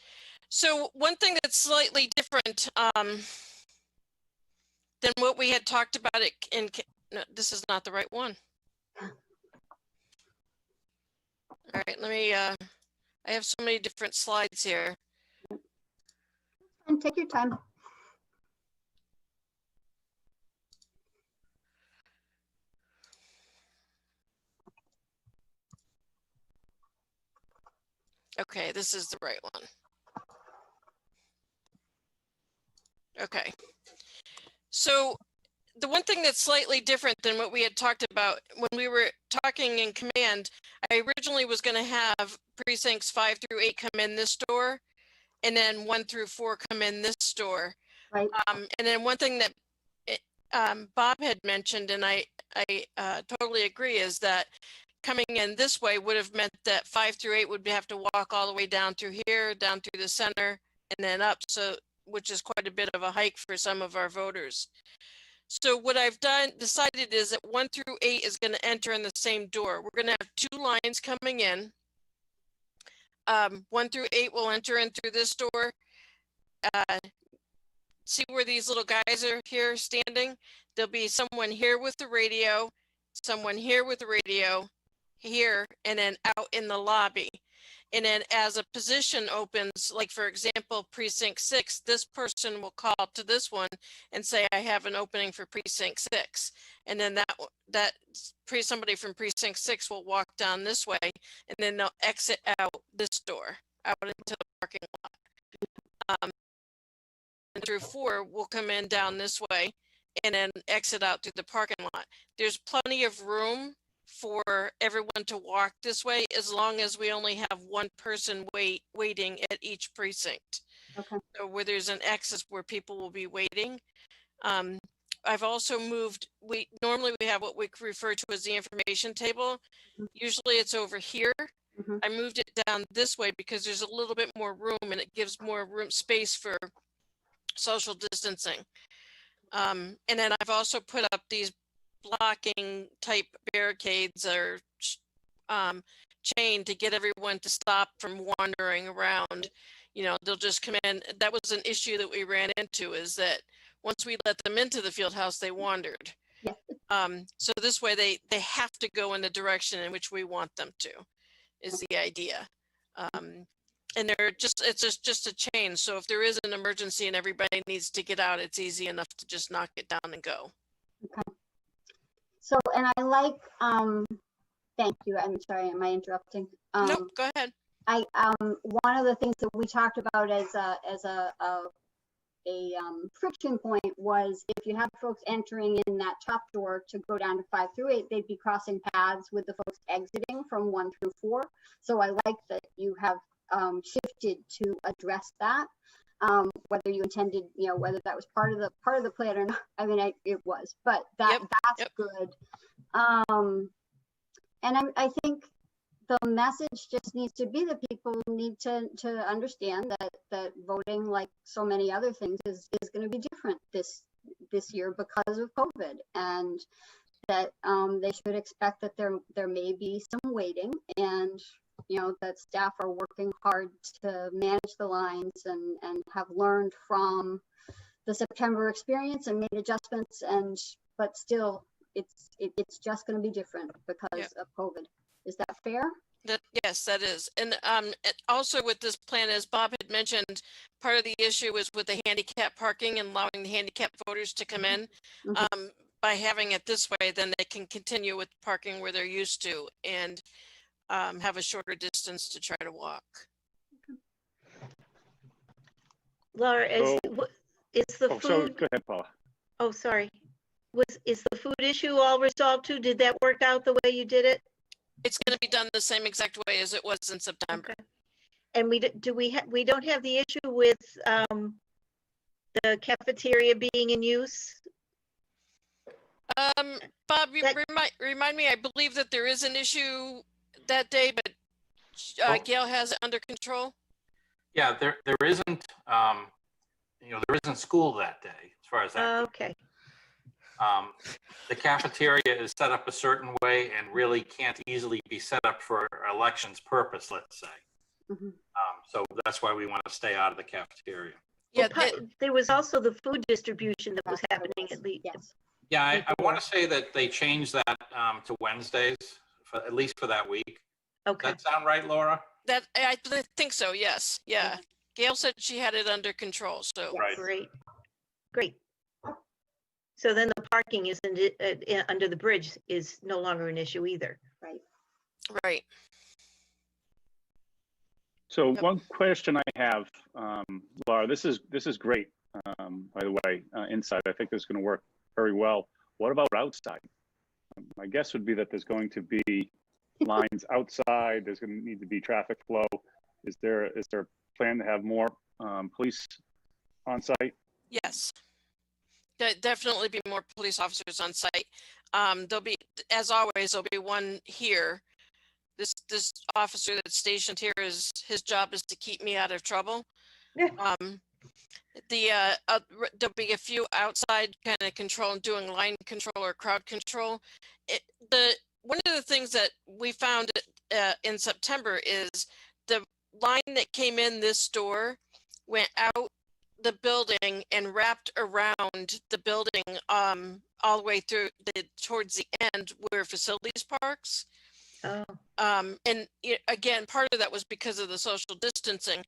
So one thing that's slightly different than what we had talked about it in, no, this is not the right one. All right, let me, I have so many different slides here. And take your time. Okay, this is the right one. Okay. So the one thing that's slightly different than what we had talked about when we were talking in command, I originally was going to have precincts 5 through 8 come in this door, and then 1 through 4 come in this door. Right. And then one thing that Bob had mentioned, and I totally agree, is that coming in this way would have meant that 5 through 8 would have to walk all the way down through here, down through the center, and then up. So, which is quite a bit of a hike for some of our voters. So what I've decided is that 1 through 8 is going to enter in the same door. We're going to have 2 lines coming in. 1 through 8 will enter in through this door. See where these little guys are here standing? There'll be someone here with the radio, someone here with the radio, here, and then out in the lobby. And then as a position opens, like for example, precinct 6, this person will call to this one and say, I have an opening for precinct 6. And then somebody from precinct 6 will walk down this way, and then they'll exit out this door, out into the parking lot. And through 4 will come in down this way and then exit out through the parking lot. There's plenty of room for everyone to walk this way, as long as we only have one person waiting at each precinct. Okay. So where there's an access where people will be waiting. I've also moved, normally we have what we refer to as the information table. Usually it's over here. I moved it down this way because there's a little bit more room, and it gives more room space for social distancing. And then I've also put up these blocking type barricades or chain to get everyone to stop from wandering around. You know, they'll just come in. That was an issue that we ran into, is that once we let them into the field house, they wandered. So this way they have to go in the direction in which we want them to, is the idea. And it's just a chain. So if there is an emergency and everybody needs to get out, it's easy enough to just knock it down and go. Okay. So, and I like, thank you. I'm sorry, am I interrupting? No, go ahead. One of the things that we talked about as a friction point was, if you have folks entering in that top door to go down to 5 through 8, they'd be crossing paths with the folks exiting from 1 through 4. So I like that you have shifted to address that. Whether you intended, whether that was part of the plan or not, I mean, it was, but that's good. And I think the message just needs to be that people need to understand that voting, like so many other things, is going to be different this year because of COVID, and that they should expect that there may be some waiting, and that staff are working hard to manage the lines and have learned from the September experience and made adjustments, but still it's just going to be different because of COVID. Is that fair? Yes, that is. And also with this plan, as Bob had mentioned, part of the issue is with the handicap parking and allowing the handicap voters to come in. By having it this way, then they can continue with parking where they're used to and have a shorter distance to try to walk. Laura, is the food? So go ahead, Paula. Oh, sorry. Is the food issue all resolved too? Did that work out the way you did it? It's going to be done the same exact way as it was in September. Okay. And we don't have the issue with the cafeteria being in use? Bob, remind me, I believe that there is an issue that day, but Gail has it under control. Yeah, there isn't, there isn't school that day as far as that. Okay. The cafeteria is set up a certain way and really can't easily be set up for elections purpose, let's say. So that's why we want to stay out of the cafeteria. Yeah, there was also the food distribution that was happening at least. Yes. Yeah, I want to say that they changed that to Wednesdays, at least for that week. Okay. Does that sound right, Laura? That I think so. Yes. Yeah. Gail said she had it under control. So Right. Great. So then the parking isn't under the bridge is no longer an issue either. Right. So one question I have, Laura, this is great, by the way, inside. I think this is going to work very well. What about outside? My guess would be that there's going to be lines outside. There's going to need to be traffic flow. Is there a plan to have more police on site? Yes. Definitely be more police officers on site. There'll be, as always, there'll be one here. This officer that's stationed here his job is to keep me out of trouble. There'll be a few outside kind of control, doing line control or crowd control. One of the things that we found in September is the line that came in this door went out the building and wrapped around the building all the way through towards the end where facilities parks. And again, part of that was because of the social distancing,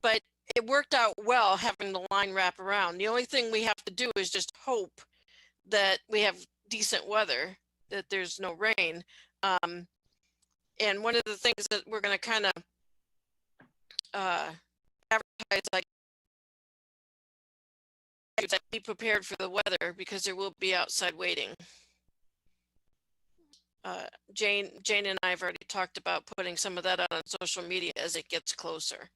but it worked out well having the line wrap around. The only thing we have to do is just hope that we have decent weather, that there's no rain. And one of the things that we're going to kind of advertise, like, be prepared for the weather because there will be outside waiting. Jane and I have already talked about putting some of that out on social media as it gets closer.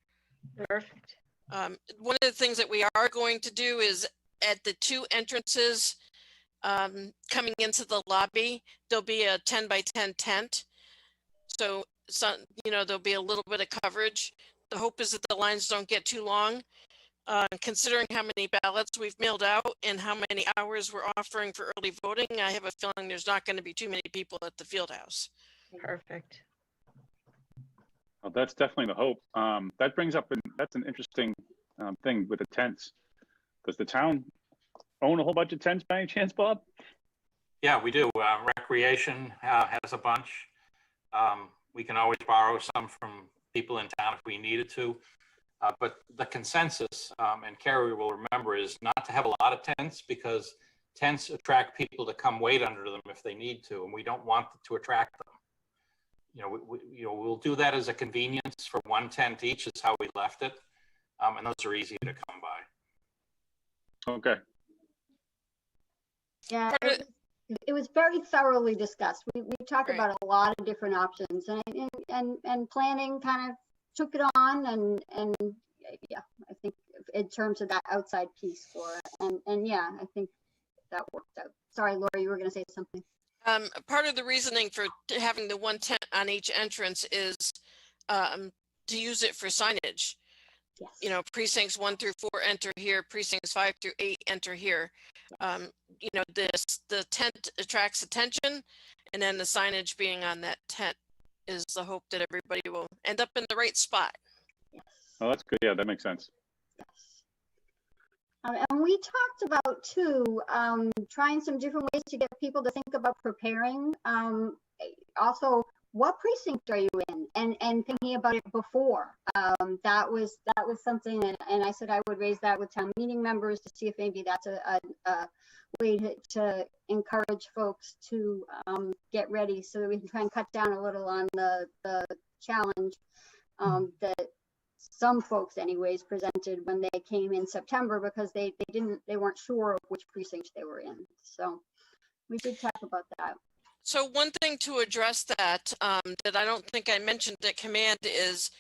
Perfect. One of the things that we are going to do is at the two entrances coming into the lobby, there'll be a 10 by 10 tent. So there'll be a little bit of coverage. The hope is that the lines don't get too long. Considering how many ballots we've mailed out and how many hours we're offering for early voting, I have a feeling there's not going to be too many people at the field house. Perfect. Well, that's definitely the hope. That brings up, that's an interesting thing with the tents. Does the town own a whole bunch of tents by any chance, Bob? Yeah, we do. Recreation has a bunch. We can always borrow some from people in town if we needed to. But the consensus, and Carrie will remember, is not to have a lot of tents because tents attract people to come wait under them if they need to, and we don't want to attract them. We'll do that as a convenience for one tent each is how we left it, and those are easy to come by. Okay. Yeah, it was very thoroughly discussed. We talked about a lot of different options, and planning kind of took it on and yeah, I think in terms of that outside piece for it. And yeah, I think that worked out. Sorry, Laura, you were going to say something. Part of the reasoning for having the one tent on each entrance is to use it for signage. Yes. You know, precincts 1 through 4 enter here, precincts 5 through 8 enter here. You know, the tent attracts attention, and then the signage being on that tent is the hope that everybody will end up in the right spot. Yes. Oh, that's good. Yeah, that makes sense. Yes. And we talked about too, trying some different ways to get people to think about preparing. Also, what precinct are you in? And thinking about it before. That was something, and I said I would raise that with town meeting members to see if maybe that's a way to encourage folks to get ready so that we can try and cut down a little on the challenge that some folks anyways presented when they came in September, because they weren't sure of which precinct they were in. So we did talk about that. So one thing to address that that I don't think I mentioned at command is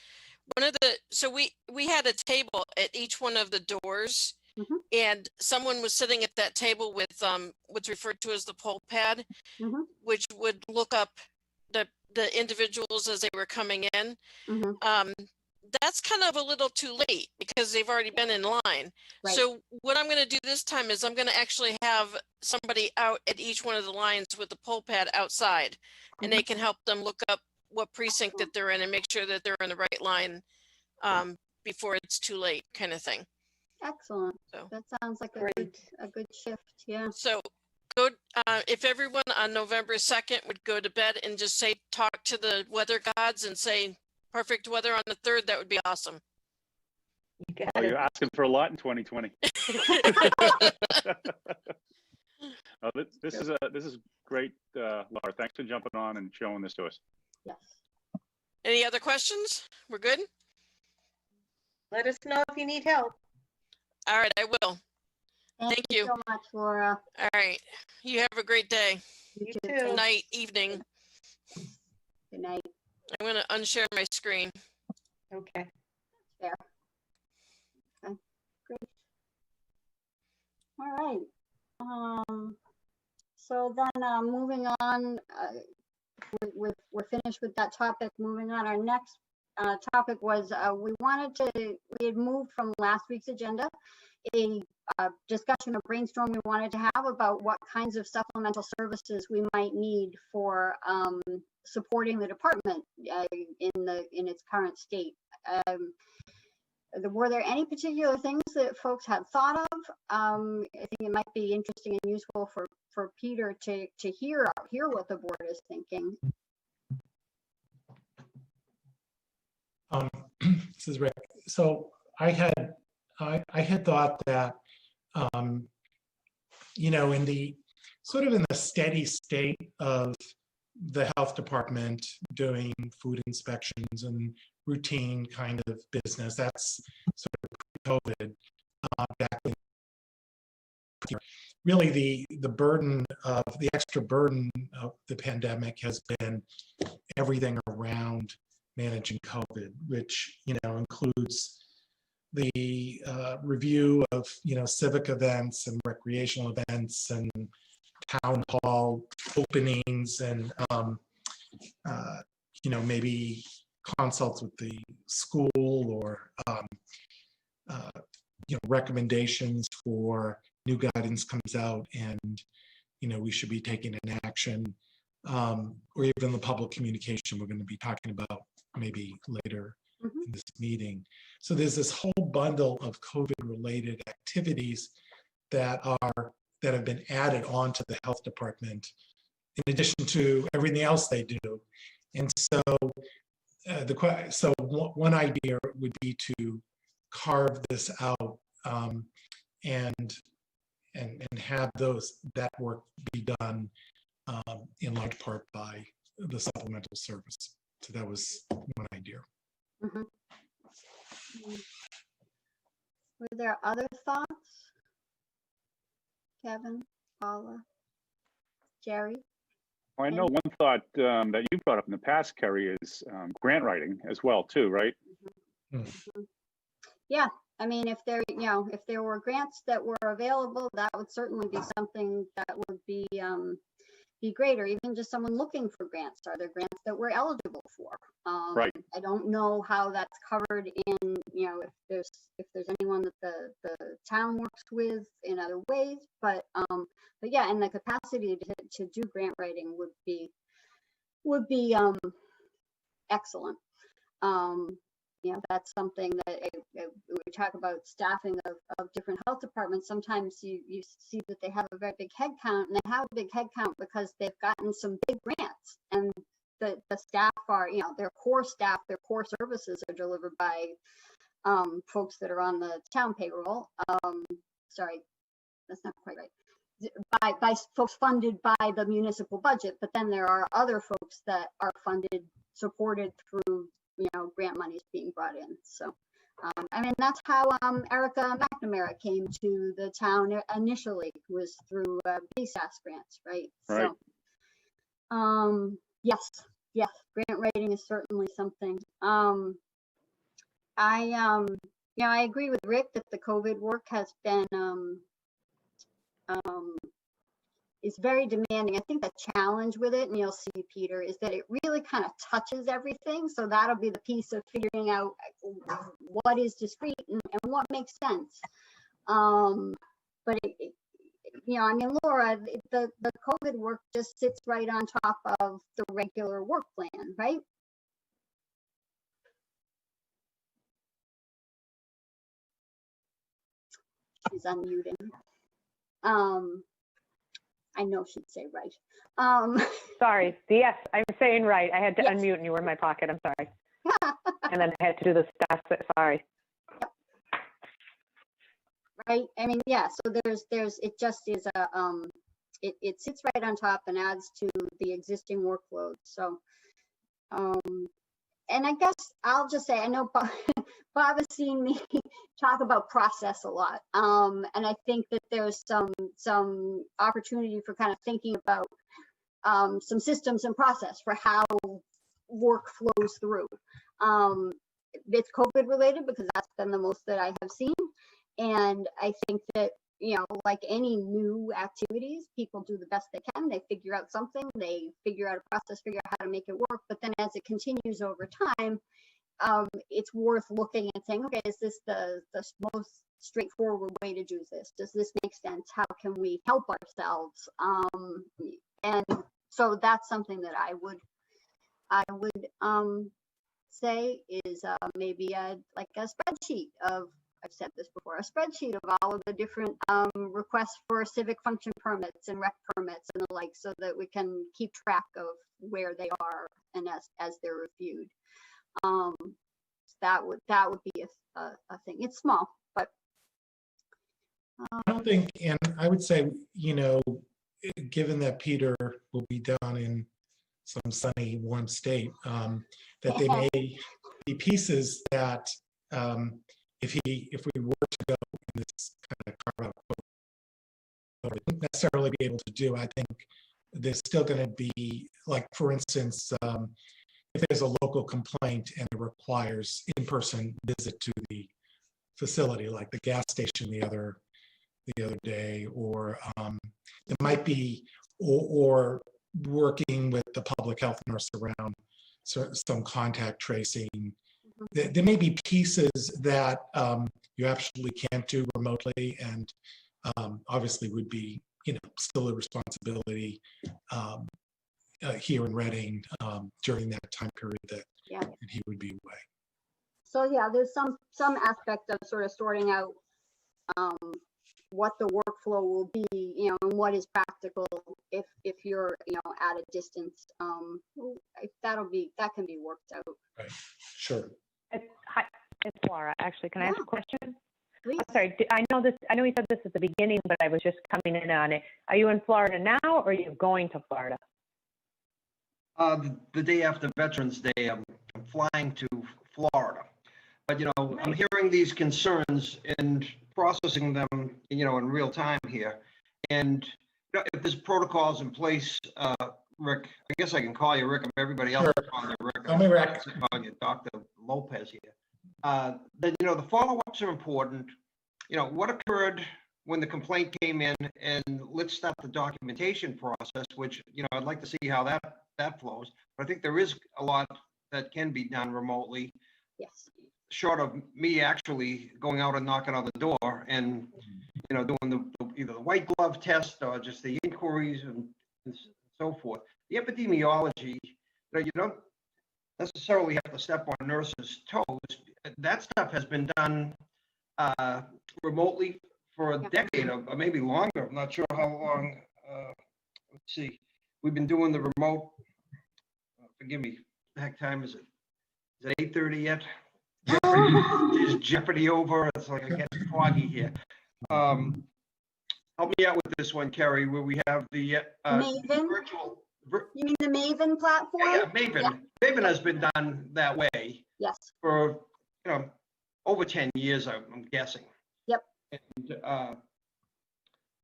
so we had a table at each one of the doors, and someone was sitting at that table with what's referred to as the poll pad, which would look up the individuals as they were coming in. That's kind of a little too late because they've already been in line. Right. So what I'm going to do this time is I'm going to actually have somebody out at each one of the lines with the poll pad outside, and they can help them look up what precinct that they're in and make sure that they're in the right line before it's too late, kind of thing. Excellent. So that sounds like a good shift. Yeah. So go if everyone on November 2nd would go to bed and just say, talk to the weather gods and say, perfect weather on the 3rd, that would be awesome. Oh, you're asking for a lot in 2020. Oh, this is great, Laura. Thanks for jumping on and showing this to us. Yes. Any other questions? We're good? Let us know if you need help. All right, I will. Thank you so much, Laura. All right. You have a great day. You too. Good night, evening. Good night. I'm going to unshare my screen. Okay. Fair. Okay, great. All right. So then moving on, we're finished with that topic. Moving on, our next topic was we had moved from last week's agenda a discussion, a brainstorm we wanted to have about what kinds of supplemental services we might need for supporting the department in its current state. Were there any particular things that folks had thought of? I think it might be interesting and useful for Peter to hear what the board is thinking. This is Rick. So I had thought that, you know, in the steady state of the health department doing food inspections and routine kind of business, that's sort of pre-COVID. Back when really the extra burden of the pandemic has been everything around managing COVID, which, you know, includes the review of, you know, civic events and recreational events and town hall openings and, you know, maybe consults with the school or, you know, recommendations for new guidance comes out and, you know, we should be taking an action, or even the public communication we're going to be talking about maybe later in this meeting. So there's this whole bundle of COVID-related activities that have been added on to the health department in addition to everything else they do. And so one idea would be to carve this out and have that work be done in large part by the supplemental service. So that was one idea. Were there other thoughts? Kevin, Paula, Jerry? Well, I know one thought that you brought up in the past, Kerry, is grant writing as well, too, right? Yeah, I mean, if there, if there were grants that were available, that would certainly be something that would be great, or even just someone looking for grants. Are there grants that we're eligible for? Right. I don't know how that's covered in, if there's anyone that the town works with in other ways, but yeah, and the capacity to do grant writing would be excellent. That's something that we talk about staffing of different health departments. Sometimes you see that they have a very big head count, and they have a big head count because they've gotten some big grants, and the staff are, their core staff, their core services are delivered by folks that are on the town payroll. Sorry, that's not quite right. By folks funded by the municipal budget, but then there are other folks that are funded, supported through grant monies being brought in. So, I mean, that's how Erica McNamara came to the town initially, was through BSAS grants, right? Right. So, yes, grant writing is certainly something. I agree with Rick that the COVID work has been is very demanding. I think the challenge with it, and you'll see, Peter, is that it really kind of touches everything. So that'll be the piece of figuring out what is discrete and what makes sense. But I mean, Laura, the COVID work just sits right on top of the regular work plan, right? She's unmuting. I know she'd say right. Sorry. Yes, I'm saying right. I had to Yes. unmute and you were in my pocket. I'm sorry. And then I had to do the stuff. Sorry. Right. I mean, yeah. So it just is it sits right on top and adds to the existing workload. So, and I guess I'll just say, I know Bob has seen me talk about process a lot. And I think that there's some opportunity for kind of thinking about some systems and process for how work flows through. It's COVID related because that's been the most that I have seen. And I think that, like any new activities, people do the best they can. They figure out something, they figure out a process, figure out how to make it work. But then as it continues over time, it's worth looking and saying, okay, is this the most straightforward way to do this? Does this make sense? How can we help ourselves? And so that's something that I would say is maybe like a spreadsheet of, I've said this before, a spreadsheet of all of the different requests for civic function permits and rec permits and the like, so that we can keep track of where they are and as they're reviewed. That would be a thing. It's small, but I don't think, and I would say, given that Peter will be down in some sunny, warm state, that they may be pieces that if we were to go in this kind of carve out, wouldn't necessarily be able to do. I think there's still going to be, like, for instance, if there's a local complaint and it requires in-person visit to the facility, like the gas station the other day, or it might be, or working with the public health nurse around some contact tracing. There may be pieces that you absolutely can't do remotely, and obviously would be, still a responsibility here in Reading during that time period that he would be away. So yeah, there's some aspect of sort of sorting out what the workflow will be, and what is practical if you're, at a distance. That can be worked out. Right. Sure. Hi, it's Laura. Actually, can I ask a question? Please. I'm sorry. I know you said this at the beginning, but I was just coming in on it. Are you in Florida now, or are you going to Florida? The day after Veterans Day, I'm flying to Florida. But, I'm hearing these concerns and processing them, in real time here. And if there's protocols in place, Rick, I guess I can call you Rick. Everybody else is calling you Rick. Call me Rick. I'm calling you Dr. Lopez here. Then, the follow-ups are important. What occurred when the complaint came in, and let's start the documentation process, which, I'd like to see how that flows. But I think there is a lot that can be done remotely, Yes. short of me actually going out and knocking on the door and, doing either the white glove test or just the inquiries and so forth. The epidemiology, you don't necessarily have to step on nurses' toes. That stuff has been done remotely for a decade or maybe longer. I'm not sure how long. Let's see. We've been doing the remote. Forgive me. The heck time is it? Is it 8:30 yet? Is Jeopardy over? It's like I get foggy here. Help me out with this one, Kerry, where we have the Maven? virtual. You mean the Maven platform? Yeah, Maven. Yeah. Maven has been done that way Yes. for over 10 years, I'm guessing. Yep. And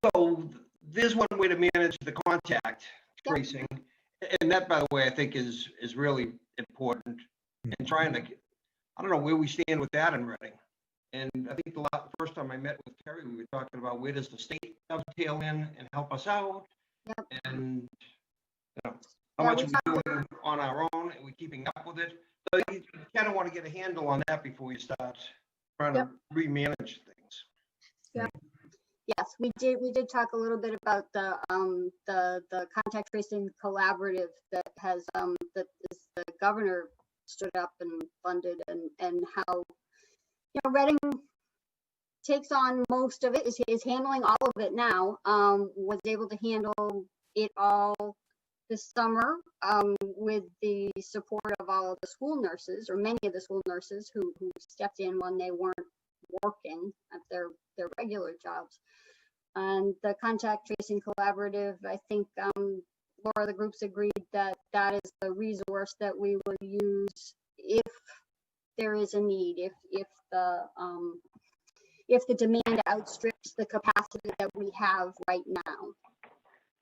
so there's one way to manage the contact tracing, and that, by the way, I think is really important. And trying to, I don't know where we stand with that in Reading. And I think the first time I met with Terry, we were talking about where does the state dovetail in and help us out, and how much we're doing on our own, and we're keeping up with it. So you kind of want to get a handle on that before you start trying to remanage things. Yeah. Yes, we did talk a little bit about the contact tracing collaborative that has that is the governor stood up and funded, and how Reading takes on most of it, is handling all of it now. Was able to handle it all this summer with the support of all of the school nurses, or many of the school nurses who stepped in when they weren't working at their regular jobs. And the contact tracing collaborative, I think Laura, the groups agreed that that is the resource that we will use if there is a need, if the demand outstrips the capacity that we have right now.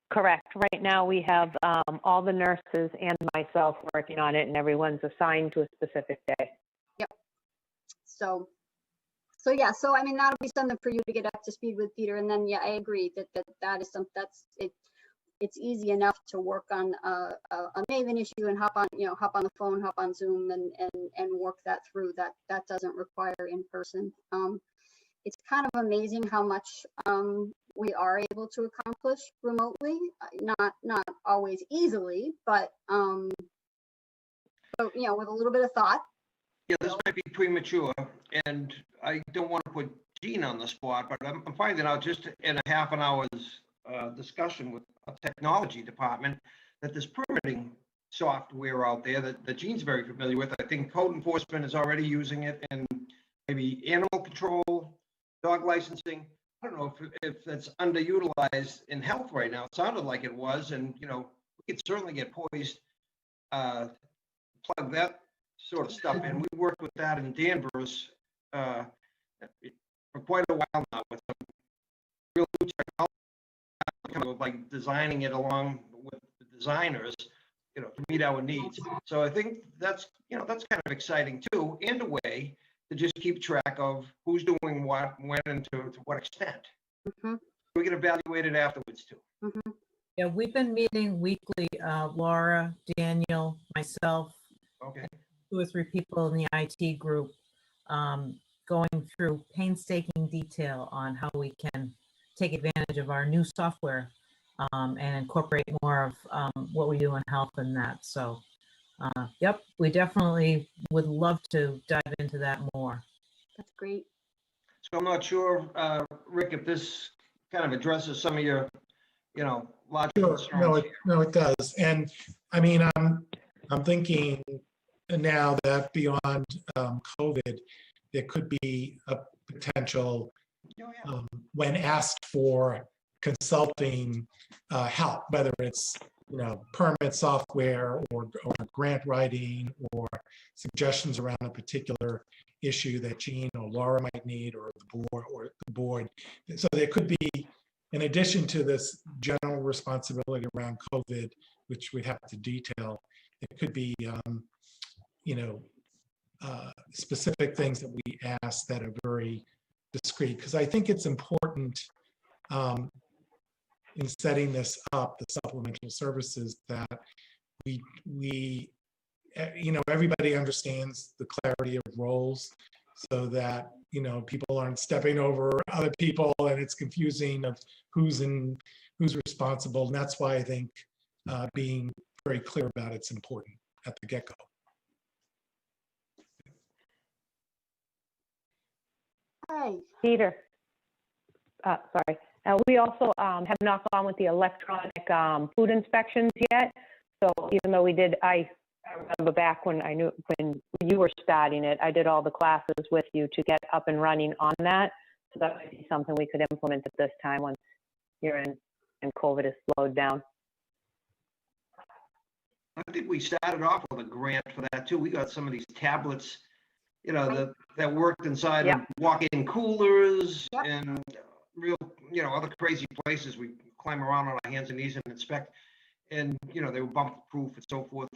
Correct. Right now, we have all the nurses and myself working on it, and everyone's assigned to a specific day. Yep. So yeah. So I mean, that'll be something for you to get up to speed with, Peter. And then I agree that is something it's easy enough to work on a Maven issue and hop on the phone, hop on Zoom, and work that through. That doesn't require in person. It's kind of amazing how much we are able to accomplish remotely. Not always easily, but with a little bit of thought. Yeah, this might be premature, and I don't want to put Jean on the spot, but I'm finding out just in a half an hour's discussion with a technology department that there's permitting software out there that Jean's very familiar with. I think code enforcement is already using it, and maybe animal control, dog licensing. I don't know if that's underutilized in health right now. It sounded like it was, and we could certainly get poised plug that sort of stuff in. We worked with that in Danvers for quite a while now with some real new technology, kind of like designing it along with the designers, to meet our needs. So I think that's kind of exciting too, and a way to just keep track of who's doing what, when, and to what extent. Mm-hmm. We can evaluate it afterwards too. Mm-hmm. Yeah, we've been meeting weekly, Laura, Daniel, myself, Okay. 2 or 3 people in the IT group, going through painstaking detail on how we can take advantage of our new software and incorporate more of what we do in health in that. So, yep, we definitely would love to dive into that more. That's great. So I'm not sure, Rick, if this kind of addresses some of your, logical concerns. No, it does. And I mean, I'm thinking now that beyond COVID, there could be a potential when asked for consulting help, whether it's permit software or grant writing or suggestions around a particular issue that Jean or Laura might need, or the board. So there could be, in addition to this general responsibility around COVID, which we have to detail, it could be specific things that we ask that are very discreet, because I think it's important in setting this up, the supplemental services, that we everybody understands the clarity of roles, so that people aren't stepping over other people and it's confusing of who's responsible. And that's why I think being very clear about it's important at the get-go. Hi. Peter, sorry. We also have not gone with the electronic food inspections yet. So even though we did, I remember back when when you were starting it, I did all the classes with you to get up and running on that. So that might be something we could implement at this time once you're in and COVID is slowed down. I think we started off with a grant for that too. We got some of these tablets, that worked inside of walk-in coolers and real, other crazy places. We climb around on our hands and knees and inspect, and they were bump-proof and so forth.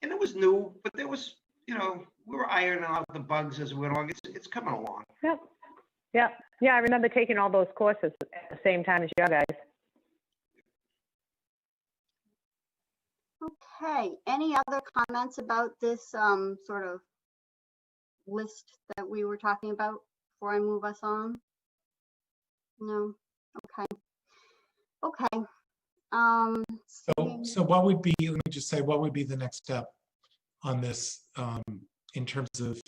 And it was new, but there was, we were ironing out the bugs as we went along. It's coming along. Yeah. I remember taking all those courses at the same time as you guys. Okay, any other comments about this sort of list that we were talking about before I move us on? No? Okay. So what would be, let me just say, what would be the next step on this in terms of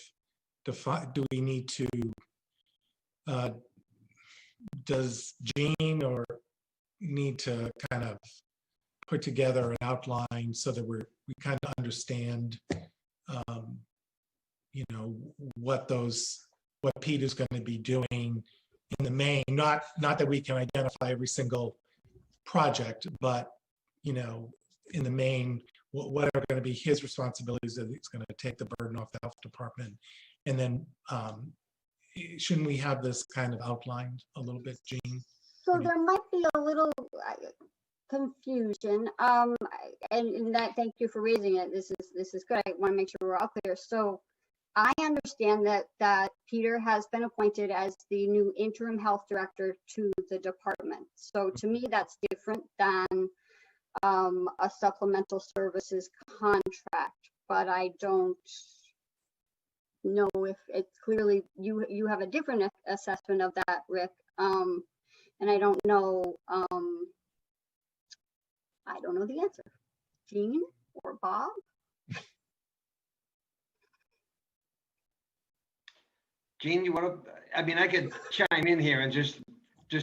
do we need to, does Jean or need to kind of put together an outline so that we kind of understand, what Peter's going to be doing in the main, not that we can identify every single project, but, in the main, what are going to be his responsibilities that he's going to take the burden off the health department. And then shouldn't we have this kind of outlined a little bit, Jean? So there might be a little confusion, and that, thank you for raising it. This is good. I want to make sure we're all clear. So I understand that Peter has been appointed as the new interim health director to the department. So to me, that's different than a supplemental services contract, but I don't know if it's clearly, you have a different assessment of that, Rick. And I don't know, the answer. Jean or Bob? Jean, you want to, I could chime in here and just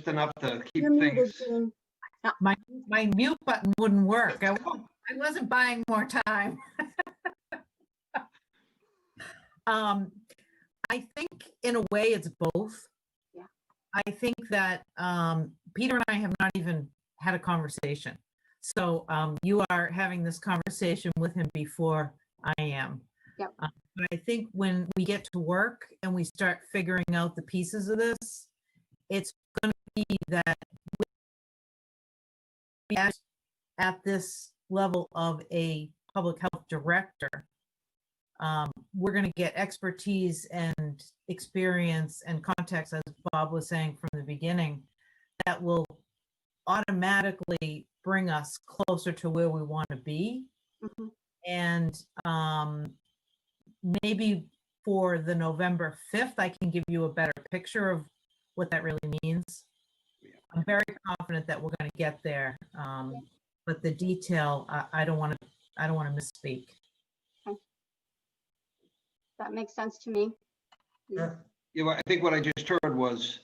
enough to keep You're muted, things. Jean. My mute button wouldn't work. I wasn't buying more time. I think in a way it's both. Yeah. I think that Peter and I have not even had a conversation. So you are having this conversation with him before I am. Yep. But I think when we get to work and we start figuring out the pieces of this, it's going to be that at this level of a public health director, we're going to get expertise and experience and context, as Bob was saying from the beginning, that will automatically bring us closer to where we want to be. Mhm. And maybe for the November 5th, I can give you a better picture of what that really means. I'm very confident that we're going to get there, but the detail, I don't want to misspeak. Okay. That makes sense to me. Sure. I think what I just heard was,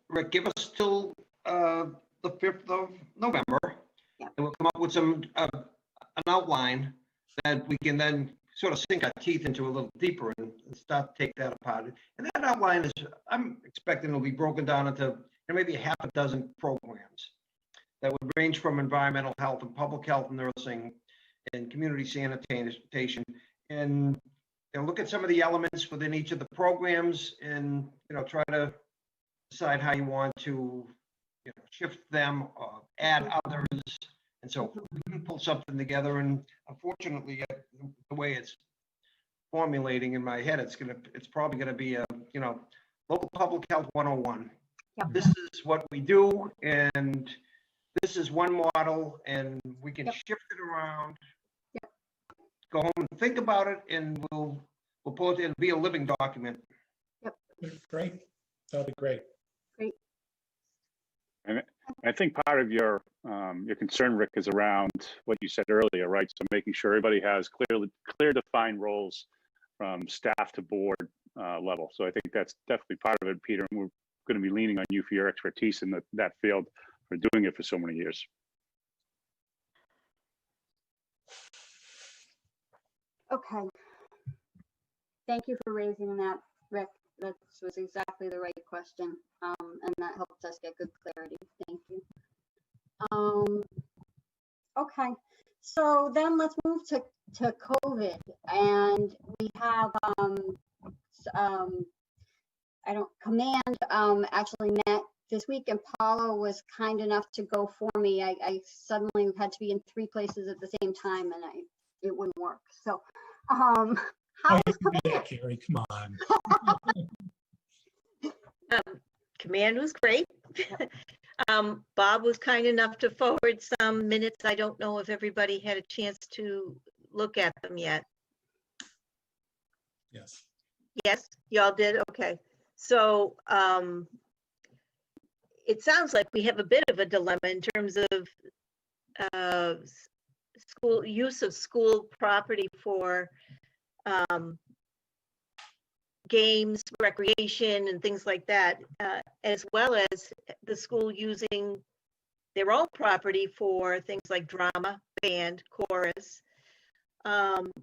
Rick, give us till the 5th of November, Yeah. and we'll come up with some an outline that we can then sort of sink our teeth into a little deeper and start to take that apart. And that outline is, I'm expecting it'll be broken down into maybe a half a dozen programs that would range from environmental health and public health nursing and community sanitation, and look at some of the elements within each of the programs, and try to decide how you want to shift them, add others, and so we can pull something together. And unfortunately, the way it's formulating in my head. It's probably gonna be a, local public health 101. Yep. This is what we do, and this is one model, and we can Yep. shift it around. Yep. Go home and think about it, and we'll pull it, it'll be a living document. Great. That'll be great. I think part of your concern, Rick, is around what you said earlier, right? So making sure everybody has clear defined roles from staff to board level. So I think that's definitely part of it, Peter. And we're going to be leaning on you for your expertise in that field for doing it for so many years. Okay. Thank you for raising that, Rick. That was exactly the right question. And that helped us get good clarity. Thank you. Okay. So then let's move to COVID. And we have, Command actually met this week, and Paula was kind enough to go for me. I suddenly had to be in 3 places at the same time, and it wouldn't work. So, how was Yeah, Command? Carrie, come on. Command was great. Bob was kind enough to forward some minutes. I don't know if everybody had a chance to look at them yet. Yes. Yes, y'all did? Okay. So it sounds like we have a bit of a dilemma in terms of school use of school property for games, recreation, and things like that, as well as the school using their own property for things like drama, band, chorus, and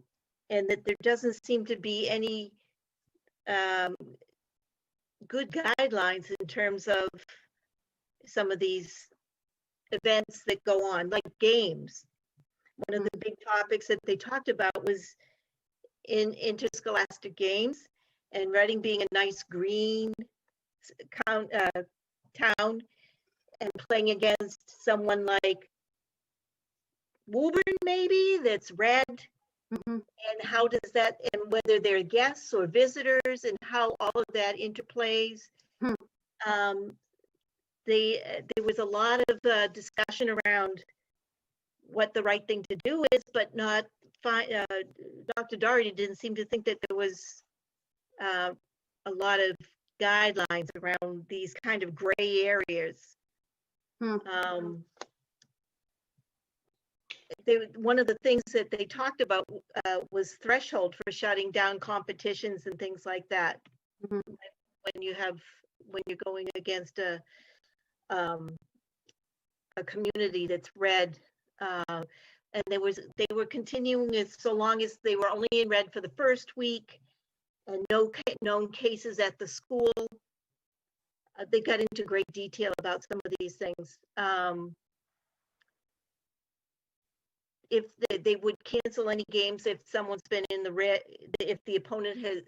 that there doesn't seem to be any good guidelines in terms of some of these events that go on, like games. One of the big topics that they talked about was in interscholastic games, and Reading being a nice green town and playing against someone like Woburn maybe that's red. And how does that, and whether they're guests or visitors, and how all of that interplays. There was a lot of discussion around what the right thing to do is, but not Dr. Doherty didn't seem to think that there was a lot of guidelines around these kind of gray areas. One of the things that they talked about was threshold for shutting down competitions and things like that. When you're going against a community that's red, and they were continuing as so long as they were only in red for the first week, and no known cases at the school. They got into great detail about some of these things. If they would cancel any games if someone's been in the red, if the opponent has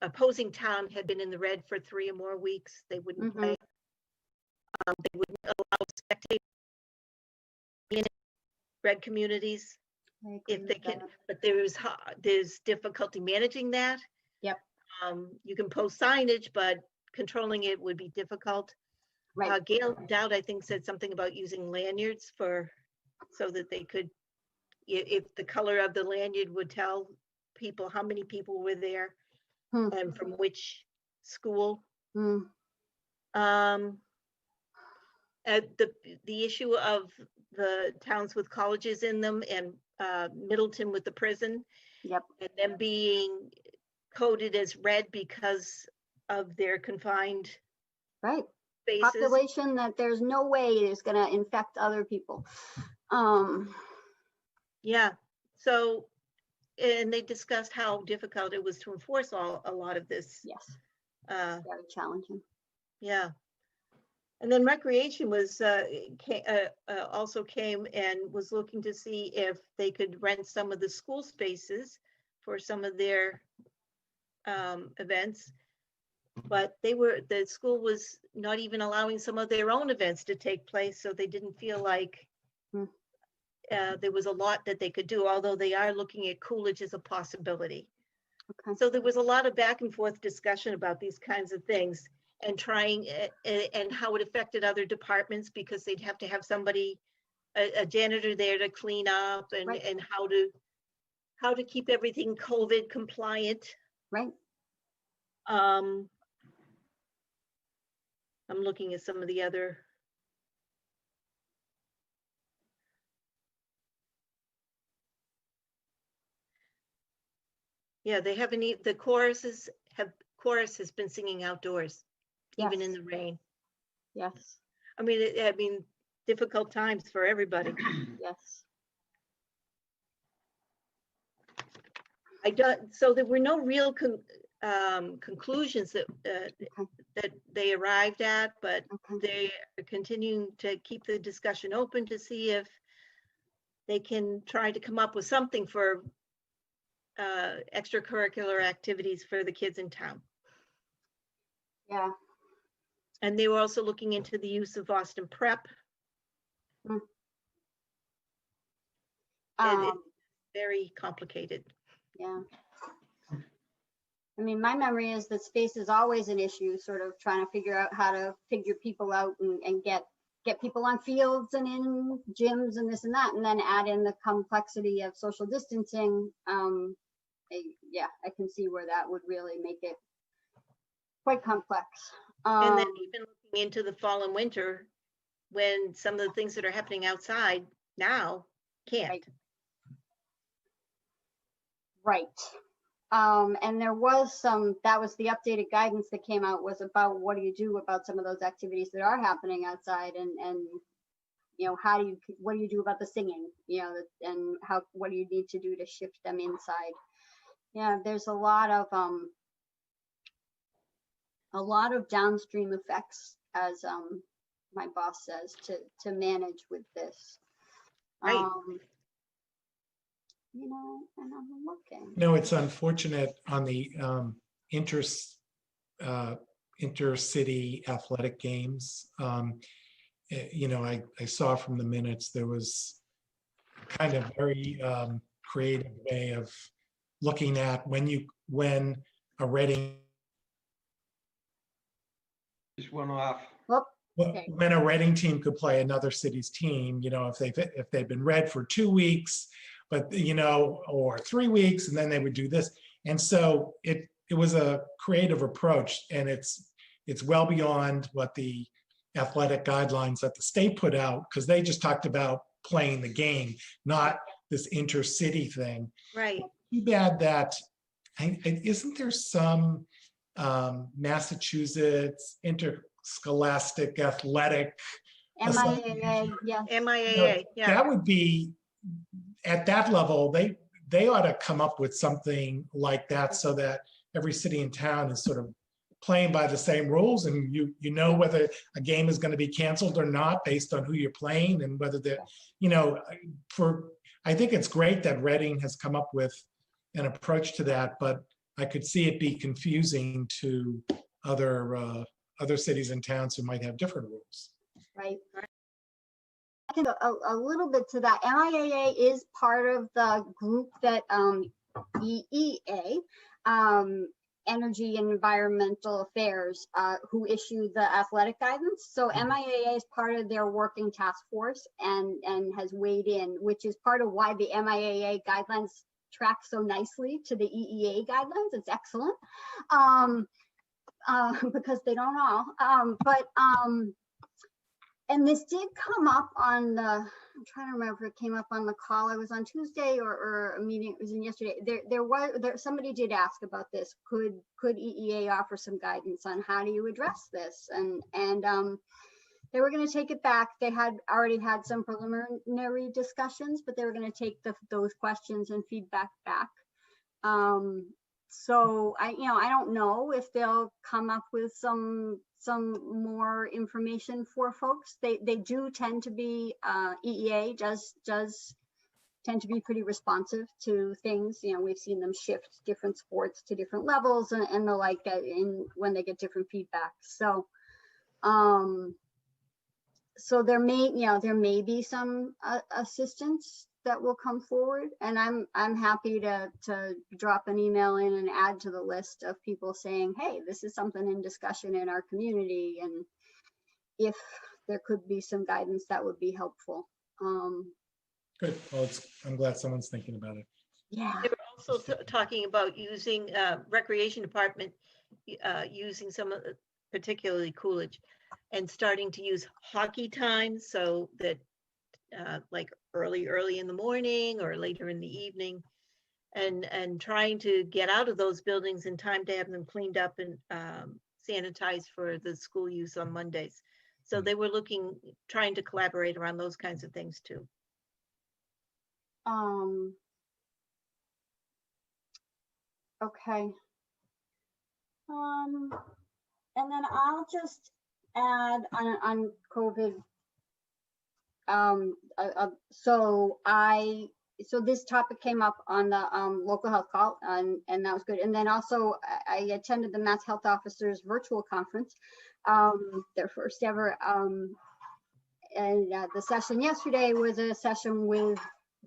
opposing town had been in the red for 3 or more weeks, they wouldn't play. They wouldn't allow spectators in red communities if they can, but there's difficulty managing that. Yep. You can post signage, but controlling it would be difficult. Right. Gail Dowd, I think, said something about using lanyards so that they could, if the color of the lanyard would tell people how many people were there and from which school. The issue of the towns with colleges in them and Middleton with the prison, and them being coded as red because of their confined spaces. Population that there's no way is going to infect other people. Yeah. So, and they discussed how difficult it was to enforce a lot of this. Yes. Very challenging. Yeah. And then recreation was also came and was looking to see if they could rent some of the school spaces for some of their events, but the school was not even allowing some of their own events to take place, so they didn't feel like there was a lot that they could do, although they are looking at Coolidge as a possibility. Okay. So there was a lot of back and forth discussion about these kinds of things and trying and how it affected other departments because they'd have to have somebody, a janitor there to clean up and, Right. and how to keep everything COVID compliant. Right. I'm looking at some of the other. Yeah, they haven't, the chorus has been singing outdoors, even in Yes. the rain. Yes. I mean, difficult times for everybody. Yes. So there were no real conclusions that that they arrived at, but they are continuing to keep the discussion open to see if they can try to come up with something for extracurricular activities for the kids in town. Yeah. And they were also looking into the use of Boston Prep. And it's very complicated. Yeah. I mean, my memory is that space is always an issue, sort of trying to figure out how to figure people out and get people on fields and in gyms and this and that, and then add in the complexity of social distancing. Yeah, I can see where that would really make it quite complex. And then even looking into the fall and winter, when some of the things that are happening outside now can't. Right. And there was that was the updated guidance that came out, was about what do you do about some of those activities that are happening outside, and you know, what do you do about the singing, you know, and what do you need to do to shift them inside? Yeah, there's a lot of downstream effects, as my boss says, to manage with this. Right. You know, and I'm looking. No, it's unfortunate on the intercity athletic games. You know, I saw from the minutes there was kind of very creative way of looking at when a Reading Just went off. when a Reading team could play another city's team. You know, if they've been red for 2 weeks, but you know, or 3 weeks, and then they would do this. And so it was a creative approach, and it's well beyond what the athletic guidelines that the state put out, because they just talked about playing the game, not this intercity thing. Right. Too bad that, isn't there some Massachusetts interscholastic athletic? MIAA, yes. MIAA, yeah. That would be, at that level, they ought to come up with something like that so that every city and town is sort of playing by the same rules, and you know whether a game is going to be canceled or not based on who you're playing, and whether you know, I think it's great that Reading has come up with an approach to that, but I could see it be confusing to other cities and towns who might have different rules. Right. I can a little bit to that. MIAA is part of the group that EEA, Energy and Environmental Affairs, who issue the athletic guidance. So MIAA is part of their working task force and has weighed in, which is part of why the MIAA guidelines track so nicely to the EEA guidelines. It's excellent, because they don't all. And this did come up on the, I'm trying to remember if it came up on the call I was on Tuesday or a meeting it was in yesterday. Somebody did ask about this. Could EEA offer some guidance on how do you address this? And they were going to take it back. They had already had some preliminary discussions, but they were going to take those questions and feedback back. So I don't know if they'll come up with some more information for folks. They do tend to be, EEA does tend to be pretty responsive to things. You know, we've seen them shift different sports to different levels and the like when they get different feedback. So, so there may be some assistance that will come forward, and I'm happy to drop an email in and add to the list of people saying, hey, this is something in discussion in our community, and if there could be some guidance, that would be helpful. Good. Well, I'm glad someone's thinking about it. Yeah. They were also talking about using recreation department, using some of the, particularly Coolidge, and starting to use hockey times so that like early in the morning or later in the evening, and trying to get out of those buildings in time to have them cleaned up and sanitized for the school use on Mondays. So they were trying to collaborate around those kinds of things too. Okay. And then I'll just add on COVID. So this topic came up on the local health call, and that was good. And then also I attended the Mass Health Officers virtual conference, their first ever. And the session yesterday was a session with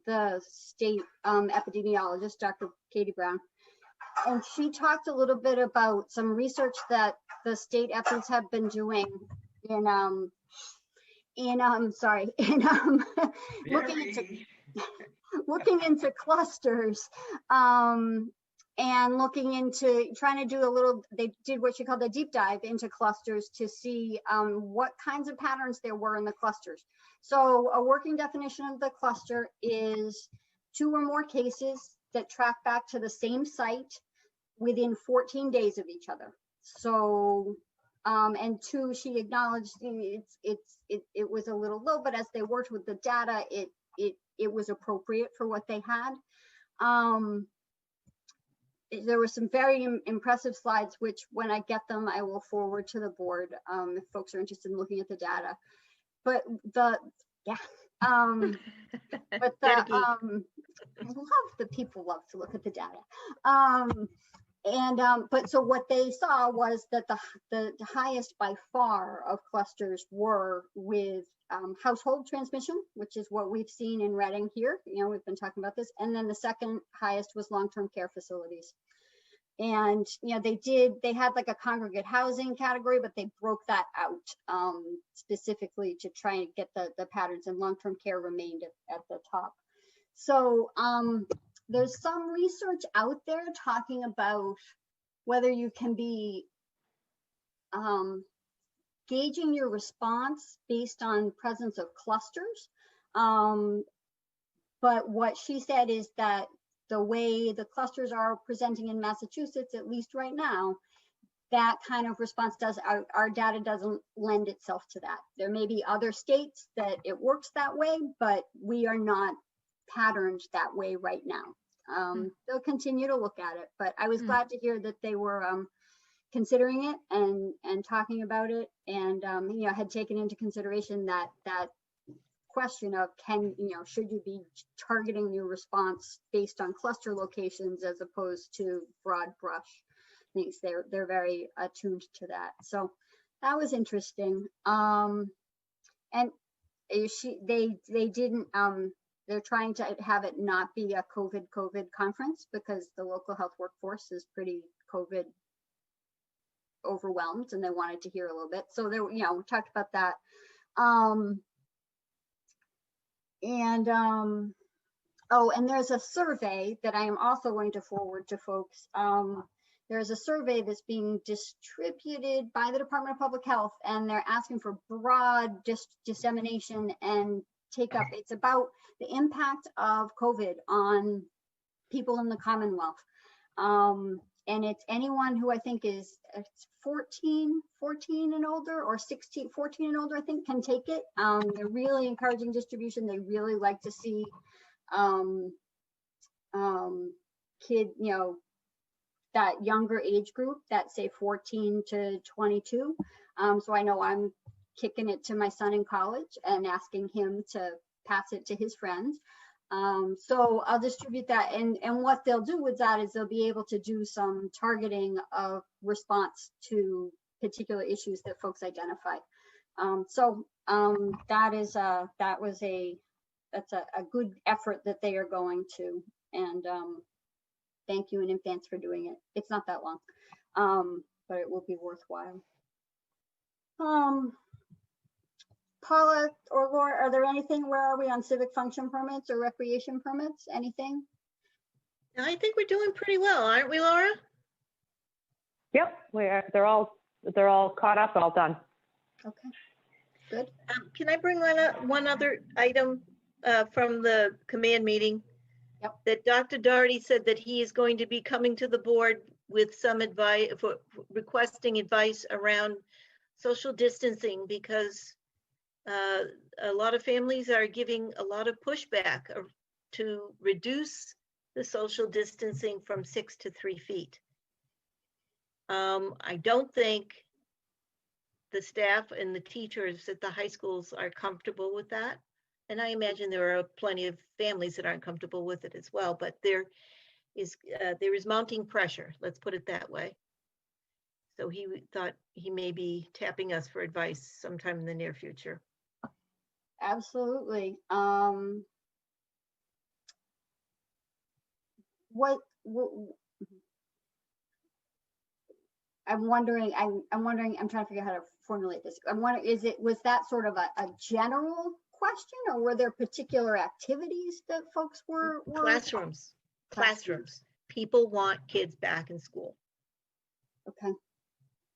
the state epidemiologist, Dr. Katie Brown. And she talked a little bit about some research that the state EPIs have been doing in looking into clusters, and looking into trying to do they did what she called a deep dive into clusters to see what kinds of patterns there were in the clusters. So a working definition of the cluster is 2 or more cases that track back to the same site within 14 days of each other. So, and 2, she acknowledged it was a little low, but as they worked with the data, it was appropriate for what they had. There were some very impressive slides, which when I get them, I will forward to the board if folks are interested in looking at the data. But people love to look at the data. But so what they saw was that the highest by far of clusters were with household transmission, which is what we've seen in Reading here. You know, we've been talking about this. And then the second highest was long-term care facilities. And, you know, they had like a congregate housing category, but they broke that out specifically to try and get the patterns, and long-term care remained at the top. So there's some research out there talking about whether you can be gauging your response based on presence of clusters. But what she said is that the way the clusters are presenting in Massachusetts, at least right now, that kind of response our data doesn't lend itself to that. There may be other states that it works that way, but we are not patterned that way right now. They'll continue to look at it, but I was glad to hear that they were considering it and talking about it, and you know, had taken into consideration that question of should you be targeting your response based on cluster locations as opposed to broad brush things. They're very attuned to that. So that was interesting. And they didn't they're trying to have it not be a COVID conference because the local health workforce is pretty COVID overwhelmed, and they wanted to hear a little bit. So there, we talked about that. And there's a survey that I am also going to forward to folks. There's a survey that's being distributed by the Department of Public Health, and they're asking for broad dissemination and take up. It's about the impact of COVID on people in the Commonwealth. And it's anyone who I think is 14 and older, or 14 and older, I think, can take it. They're really encouraging distribution. They really like to see that younger age group, that say 14 to 22. So I know I'm kicking it to my son in college and asking him to pass it to his friends. So I'll distribute that, and what they'll do with that is they'll be able to do some targeting of response to particular issues that folks identified. That was a that's a good effort that they are going to. And thank you in advance for doing it. It's not that long, but it will be worthwhile. Paula or Laura, are there anything, where are we on civic function permits or recreation permits? Anything? I think we're doing pretty well, aren't we, Laura? Yep, they're all caught up, all done. Okay, good. Can I bring one other item from the command meeting? Yep. That Dr. Doherty said that he is going to be coming to the board with some advice, requesting advice around social distancing, because a lot of families are giving a lot of pushback to reduce the social distancing from 6 to 3 feet. I don't think the staff and the teachers at the high schools are comfortable with that. And I imagine there are plenty of families that aren't comfortable with it as well, but there is mounting pressure, let's put it that way. So he thought he may be tapping us for advice sometime in the near future. Absolutely. I'm wondering, I'm trying to figure out how to formulate this. I'm wondering, was that sort of a general question, or were there particular activities that folks were? Classrooms. People want kids back in school. Okay.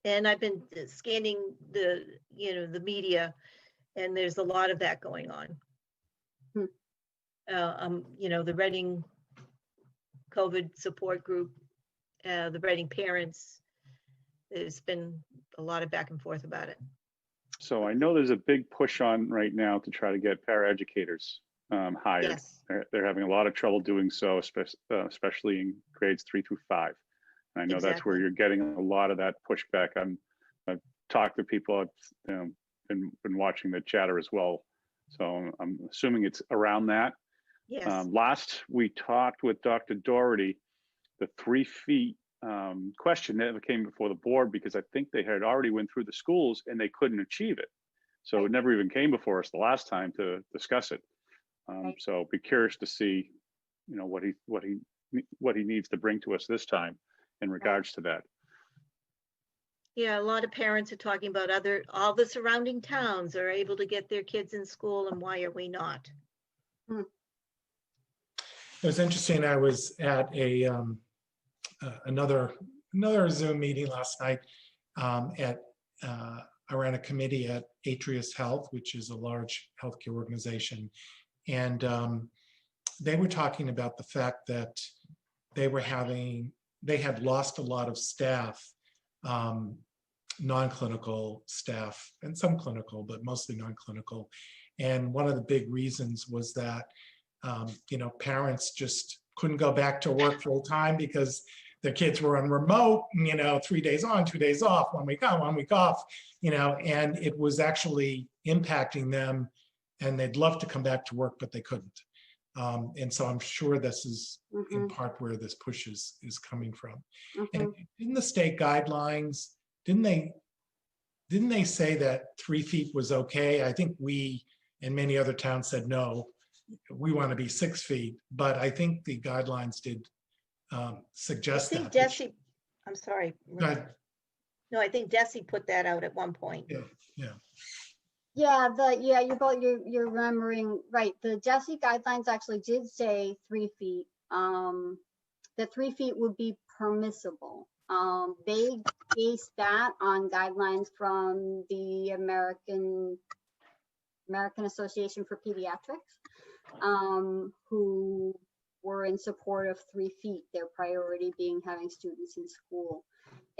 And I've been scanning the media, and there's a lot of that going on. The Reading COVID support group, the Reading parents, there's been a lot of back and forth about it. So I know there's a big push on right now to try to get paraeducators hired. Yes. They're having a lot of trouble doing so, especially in grades 3 through 5. And I know that's where Exactly. you're getting a lot of that pushback. I've talked to people, I've been watching the chatter as well. So I'm assuming it's around that. Yes. Last we talked with Dr. Doherty, the 3 feet question never came before the board because I think they had already went through the schools and they couldn't achieve it. So it never even came before us the last time to discuss it. So be curious to see, what he needs to bring to us this time in regards to that. Yeah, a lot of parents are talking about all the surrounding towns are able to get their kids in school, and why are we not? It was interesting. I was at another Zoom meeting last night I ran a committee at Atrius Health, which is a large healthcare organization. And they were talking about the fact that they had lost a lot of staff, non-clinical staff and some clinical, but mostly non-clinical. And one of the big reasons was that, parents just couldn't go back to work full time because their kids were on remote, 3 days on, 2 days off, 1 week on, 1 week off, and it was actually impacting them, and they'd love to come back to work, but they couldn't. And so I'm sure this is in part where this push is coming from. And in the state guidelines, didn't they say that 3 feet was okay? I think we and many other towns said, no, we want to be 6 feet, but I think the guidelines did suggest I think that. Desi, I'm sorry. Go ahead. No, I think Desi put that out at one point. Yeah. You're remembering right. The DESE guidelines actually did say 3 feet. That 3 feet would be permissible. They based that on guidelines from the American Association for Pediatrics, who were in support of 3 feet, their priority being having students in school.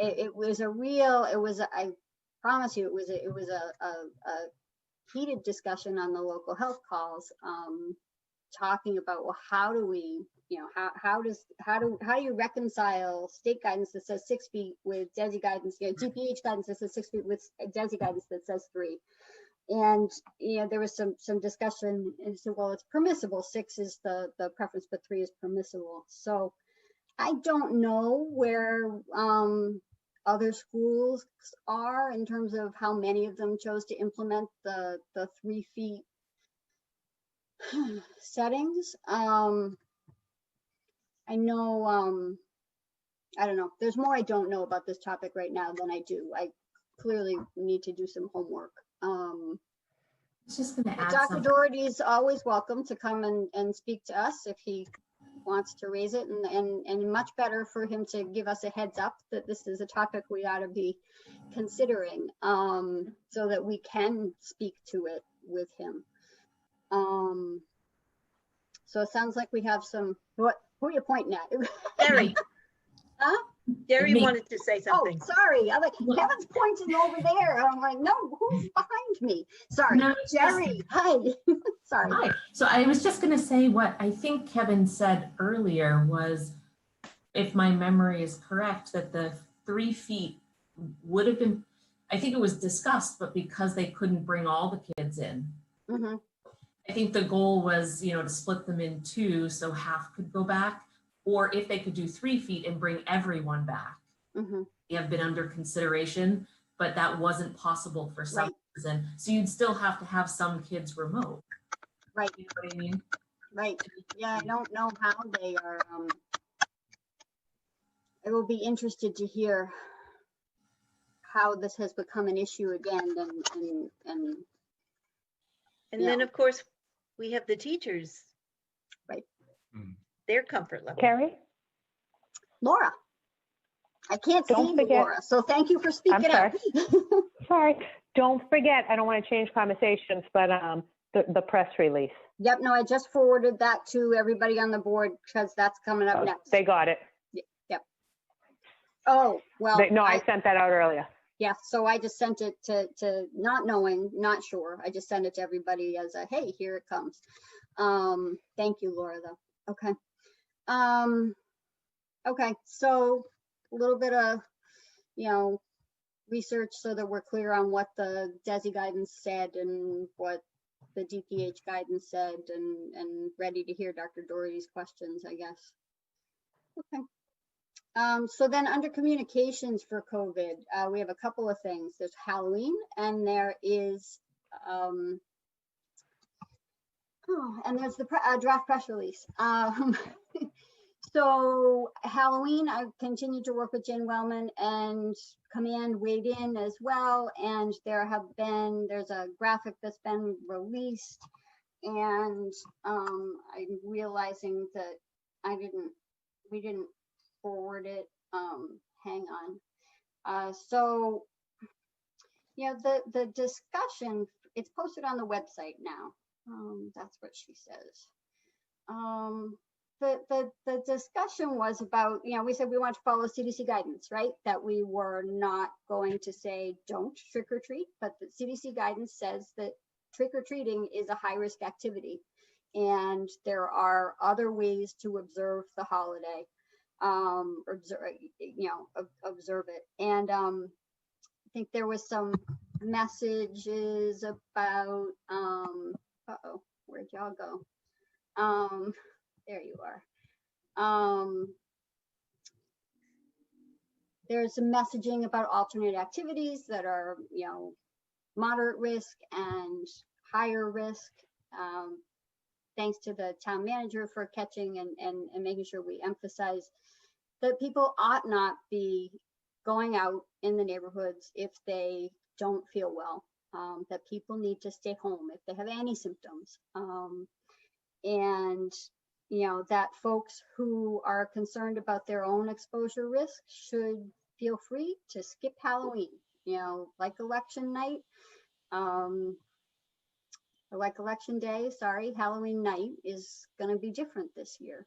I promise you, it was a heated discussion on the local health calls, talking about, well, how do we, how do you reconcile state guidance that says 6 feet with DESE guidance, GPH guidance that says 6 feet with DESE guidance that says 3. And there was some discussion, and so, well, it's permissible. 6 is the preference, but 3 is permissible. So I don't know where other schools are in terms of how many of them chose to implement the 3 feet settings. I know, I don't know. There's more I don't know about this topic right now than I do. I clearly need to do some homework. It's just going to add Dr. something. Doherty is always welcome to come and speak to us if he wants to raise it, and much better for him to give us a heads up that this is a topic we ought to be considering, so that we can speak to it with him. So it sounds like we have some, who are you pointing at? Derry. Huh? Derry Me. wanted to say something. Oh, sorry. I'm like, Kevin's pointing over there. And I'm like, no, who's behind me? Sorry, No, it's just- Jerry. Hi. Sorry. Hi. So I was just going to say what I think Kevin said earlier was, if my memory is correct, that the 3 feet would have been, I think it was discussed, but because they couldn't bring all the kids in, Mhm. I think the goal was, to split them in 2 so half could go back, or if they could do 3 feet and bring everyone back. Mhm. They have been under consideration, but that wasn't possible for some Right. reason. So you'd still have to have some kids remote. Right. You know what I mean? Right. Yeah, I don't know how they are. I will be interested to hear how this has become an issue again, and And then, of course, we have the teachers. Right. Mm. Their comfort level. Carrie? Laura. I can't Don't see you, forget- Laura, so thank you for speaking up. Sorry, don't forget, I don't want to change conversations, but the press release. Yep, no, I just forwarded that to everybody on the board because that's coming up Oh, next. They got it. Yep. Oh, well. No, I sent that out earlier. Yeah, so I just sent it to not knowing, not sure. I just sent it to everybody as a, hey, here it comes. Thank you, Laura, though. Okay. Okay, so a little bit of, research so that we're clear on what the DESI guidance said and what the DPH guidance said, and ready to hear Dr. Doherty's questions, I guess. Okay. So then under communications for COVID, we have a couple of things. There's Halloween and there is, and there's the draft press release. So Halloween, I've continued to work with Jane Wellman, and Command weighed in as well. And there's a graphic that's been released, and I'm realizing that we didn't forward it. Hang on. So the discussion, it's posted on the website now. That's what she says. The discussion was about, we said we want to follow CDC guidance, right? That we were not going to say don't trick or treat, but the CDC guidance says that trick or treating is a high risk activity, and there are other ways to observe the holiday. Observe it. And I think there was some messages about, uh-oh, where'd y'all go? There you are. There's some messaging about alternate activities that are, moderate risk and higher risk. Thanks to the town manager for catching and making sure we emphasize that people ought not be going out in the neighborhoods if they don't feel well, that people need to stay home if they have any symptoms. And, that folks who are concerned about their own exposure risk should feel free to skip Halloween, like election night, like election day, sorry, Halloween night is going to be different this year.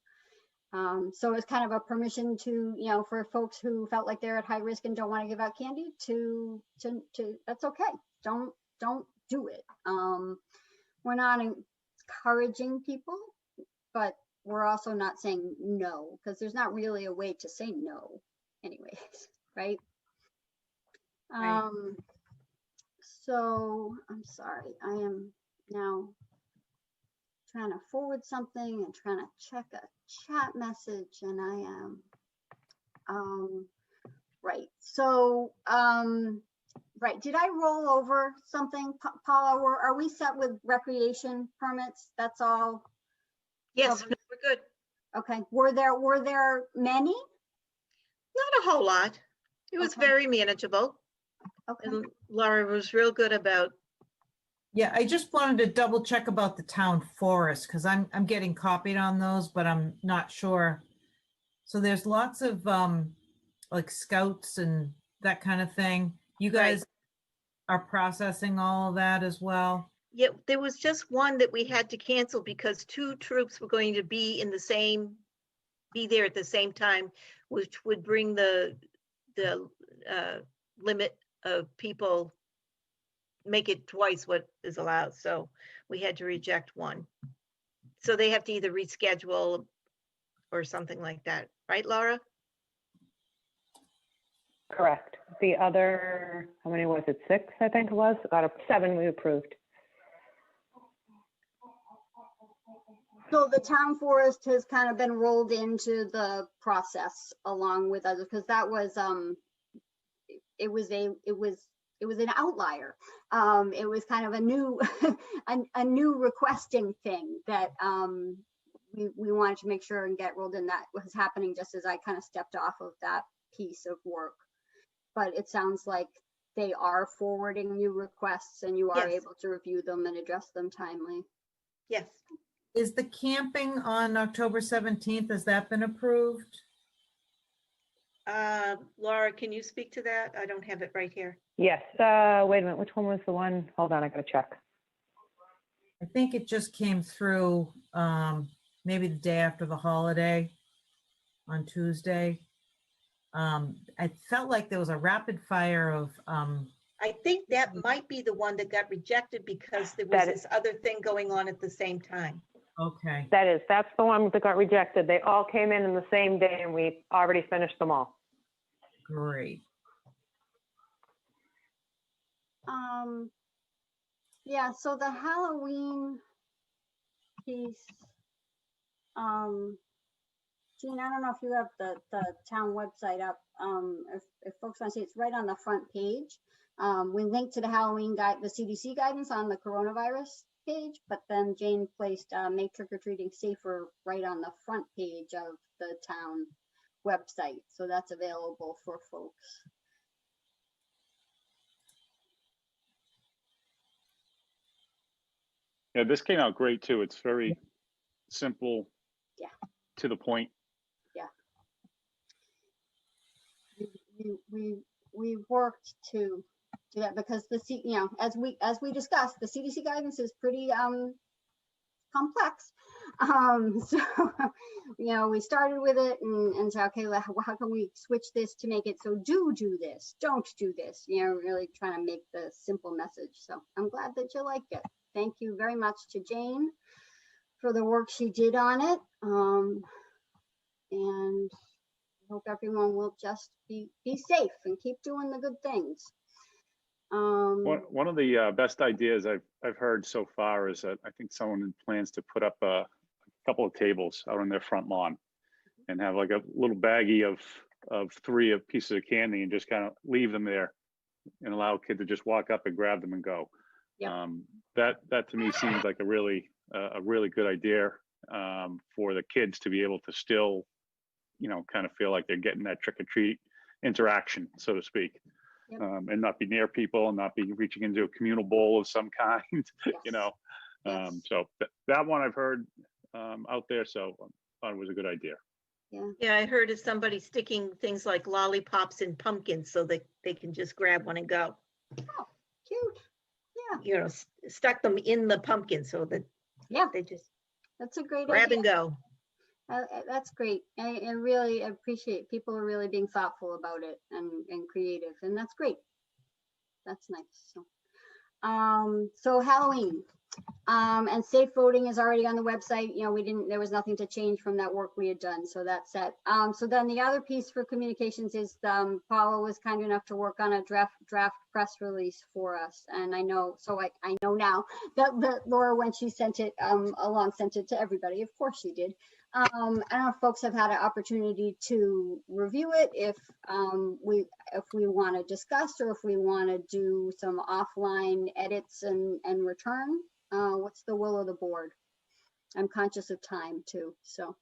So it's kind of a permission to, for folks who felt like they're at high risk and don't want to give out candy to that's okay. Don't do it. We're not encouraging people, but we're also not saying no, because there's not really a way to say no anyways, right? Right. So I'm sorry, I am now trying to forward something and trying to check a chat message, and I am right. So Right, did I roll over something, Paula, or are we set with recreation permits? That's all? Yes, covered? we're good. Okay, were there many? Not a whole lot. It was Okay. very manageable. Okay, And Laura was real good about, Yeah, I just wanted to double check about the town forest because I'm getting copied on those, but I'm not sure. So there's lots of like scouts and that kind of thing. You Right. guys are processing all of that as well? yeah, there was just one that we had to cancel because 2 troops were going to be there at the same time, which would bring the limit of people, make it twice what is allowed. So we had to reject one. So they have to either reschedule or something like that. Right, Laura? Correct. The other, how many was it? 6, I think it was, out of 7 we approved. so the town forest has kind of been rolled into the process along with others, because that was, it was an outlier. It was kind of a new, a new requesting thing that we wanted to make sure and get rolled in. That was happening just as I kind of stepped off of that piece of work. But it sounds like they are forwarding you requests and you are Yes. able to review them and address them timely. Yes. Is the camping on October 17th, has that been approved? Laura, can you speak to that? I don't have it right here. Yes, wait a minute, which one was the one? Hold on, I gotta check. I think it just came through maybe the day after the holiday on Tuesday. I felt like there was a rapid fire of, I think that might be the one that got rejected because there was That is- this other thing going on at the same time. okay, That's the one that got rejected. They all came in the same day and we already finished them all. great. Yeah, so the Halloween piece, Jean, I don't know if you have the town website up. If folks want to see, it's right on the front page. We linked to the Halloween guide, the CDC guidance on the coronavirus page, but then Jane placed make trick or treating safer right on the front page of the town website. So that's available for folks. Yeah, this came out great too. It's very simple. Yeah. To the point. We worked to do that because as we discussed, the CDC guidance is pretty complex. So we started with it and said, okay, well, how can we switch this to make it so do this, don't do this, really trying to make the simple message. So I'm glad that you liked it. Thank you very much to Jane for the work she did on it. And I hope everyone will just be safe and keep doing the good things. One of the best ideas I've heard so far is that I think someone plans to put up a couple of tables out on their front lawn and have like a little baggie of 3 of pieces of candy and just kind of leave them there and allow a kid to just walk up and grab them and go. Yep. That to me seems like a really good idea for the kids to be able to still, kind of feel like they're getting that trick or treat interaction, so to speak. Yep. And not be near people and not be reaching into a communal bowl of some kind, Yes. Yes. So that one I've heard out there, so I thought it was a good idea. Yeah, I heard of somebody sticking things like lollipops in pumpkins so that they can just grab one and go. Oh, cute. Yeah. Stuck them in the pumpkin so that they just That's a great grab idea. and go. That's great. I really appreciate people are really being thoughtful about it and creative, and that's great. That's nice. So Halloween and safe voting is already on the website. There was nothing to change from that work we had done, so that's set. So then the other piece for communications is Paula was kind enough to work on a draft press release for us, and I know now that Laura, when she sent it along, sent it to everybody. Of course she did. I don't know if folks have had an opportunity to review it, if we want to discuss, or if we want to do some offline edits and return. What's the will of the board? I'm conscious of time too, so.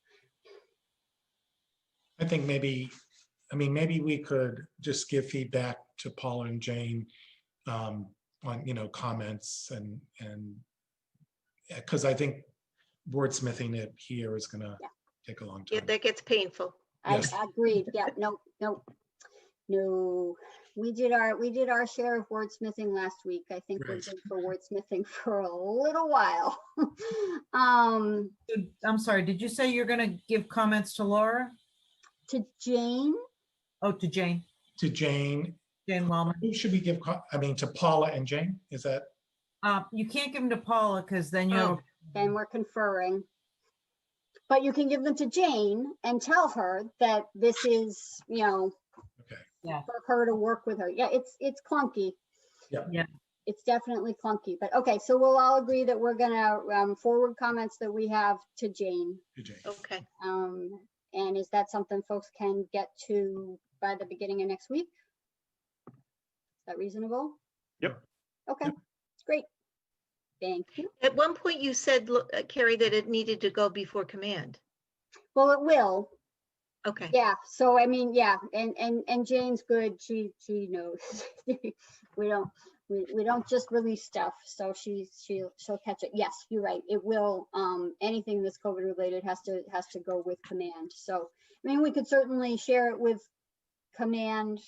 I think maybe we could just give feedback to Paula and Jane on, comments and because I think wordsmithing it here is gonna take a long Yeah, time. that gets painful. Yes. I agreed. Yeah, no. We did our share of wordsmithing last week. I think we're Right. good for wordsmithing for a little while. I'm sorry, did you say you're gonna give comments to Laura? To Jane, Oh, to Jane, To Jane, Jane Wellman. who should we give, to Paula and Jane? Is that, You can't give them to Paula because then you Oh. have, and we're conferring. But you can give them to Jane and tell her that this is, okay, for her to work with her. Yeah, it's clunky. Yep. Yeah. It's definitely clunky, but okay, so we'll all agree that we're gonna forward comments that we have to Jane. to Jane. Okay. And is that something folks can get to by the beginning of next week? Is that reasonable? Yep. Okay, Yep. great. Thank you. At one point you said, Carrie, that it needed to go before command. Well, it will. Okay. Yeah, so I mean, yeah, and Jane's good. She knows. we don't just release stuff, so she'll catch it. Yes, you're right. It will. Anything that's COVID related has to go with command. So I mean, we could certainly share it with command.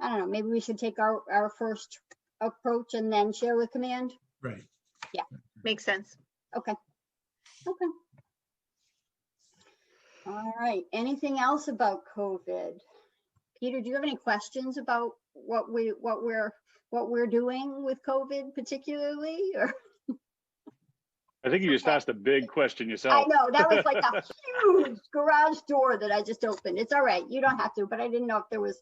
I don't know. Maybe we should take our first approach and then share with command. Right. Makes sense. Okay. All right. Anything else about COVID? Peter, do you have any questions about what we're doing with COVID particularly? Or I think you just asked a big question I yourself. know that was like a huge garage door that I just opened. It's all right. You don't have to, but I didn't know if there was,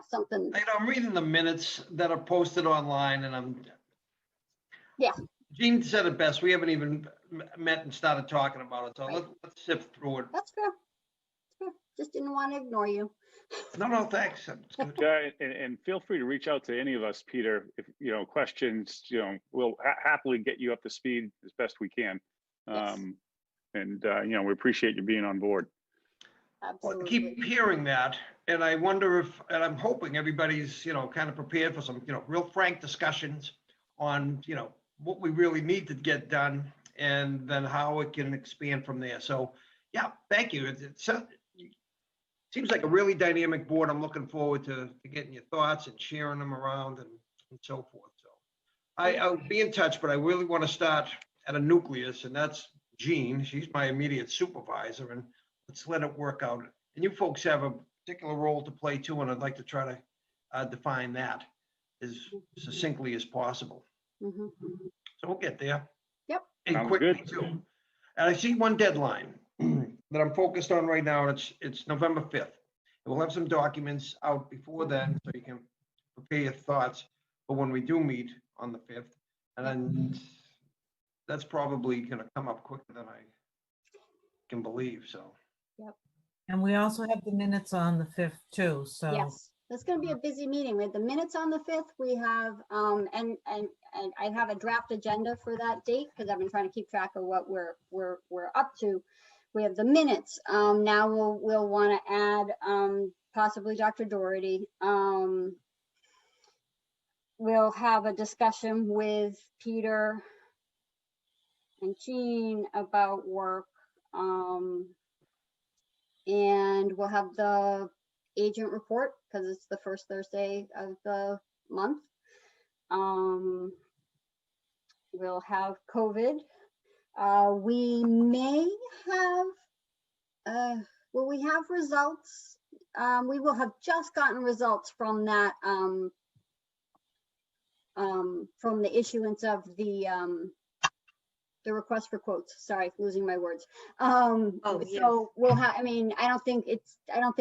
something. I'm reading the minutes that are posted online and Yeah. Gene said it best. We haven't even met and started talking about it. So Right. let's sift through it. That's fair. Just didn't want to ignore you. No, thanks. It's good. Yeah, and feel free to reach out to any of us, Peter, if, questions, we'll happily get you up to speed as best we can. Yes. We appreciate you being on board. Well, I Absolutely. keep hearing that, and I wonder and I'm hoping everybody's, kind of prepared for some, real frank discussions on, what we really need to get done and then how it can expand from there. So, yeah, thank you. It seems like a really dynamic board. I'm looking forward to getting your thoughts and sharing them around and so forth. So I'll be in touch, but I really want to start at a nucleus, and that's Jean. She's my immediate supervisor, and let's let it work out. And you folks have a particular role to play too, and I'd like to try to define that as succinctly as possible. Mhm. So we'll get there. Yep. And Sounds quickly good. too. And I see one deadline that I'm focused on right now. It's November 5th. And we'll have some documents out before then so you can prepare your thoughts for when we do meet on the 5th. And then that's probably going to come up quicker than I can believe. So. and we also have the minutes on the 5th too, so. Yes, that's going to be a busy meeting. We have the minutes on the 5th. We have, and I have a draft agenda for that date because I've been trying to keep track of what we're up to. We have the minutes. Now we'll want to add possibly Dr. Doherty. We'll have a discussion with Peter and Jean about work. And we'll have the agent report because it's the first Thursday of the month. We'll have COVID. We may have, will we have results? We will have just gotten results from that, from the issuance of the request for quotes. Sorry, losing my words. yes. So we'll have, I mean, I don't think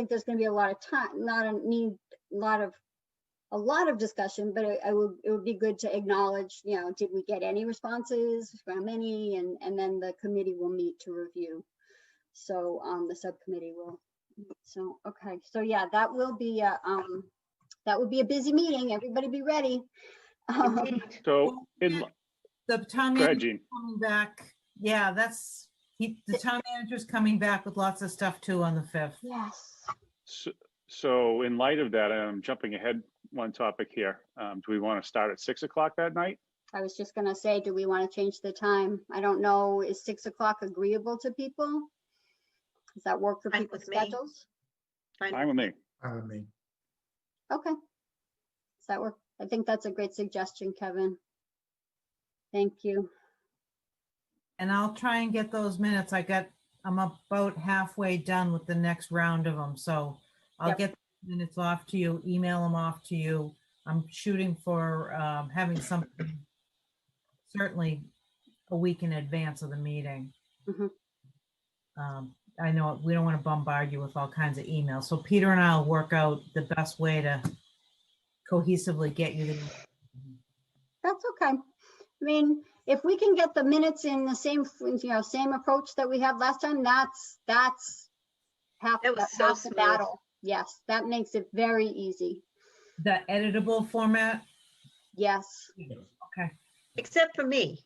there's going to be a lot of time, a lot of discussion, but it would be good to acknowledge, did we get any responses, how many, and then the committee will meet to review. So the subcommittee will. So, okay, so yeah, that will be a busy meeting. Everybody be ready. Indeed. So, The town go ahead, manager Gene. coming back. Yeah, the town manager's coming back with lots of stuff too on the 5th. Yes. So in light of that, I'm jumping ahead one topic here. Do we want to start at 6 o'clock that night? I was just gonna say, do we want to change the time? I don't know, is 6 o'clock agreeable to people? Does that work for Fine people's with me. schedules? Fine with me. I mean, Okay. Does that work? I think that's a great suggestion, Kevin. Thank you. And I'll try and get those minutes. I'm about halfway done with the next round of them, so I'll Yep. get the minutes off to you, email them off to you. I'm shooting for having something certainly a week in advance of the meeting. Mhm. I know we don't want to bombard you with all kinds of emails, so Peter and I'll work out the best way to cohesively get you the. That's okay. I mean, if we can get the minutes in the same, same approach that we had last time, that's half, That was that's so half the smooth. battle. Yes, that makes it very easy. The editable format? Yes. Okay. Except for me.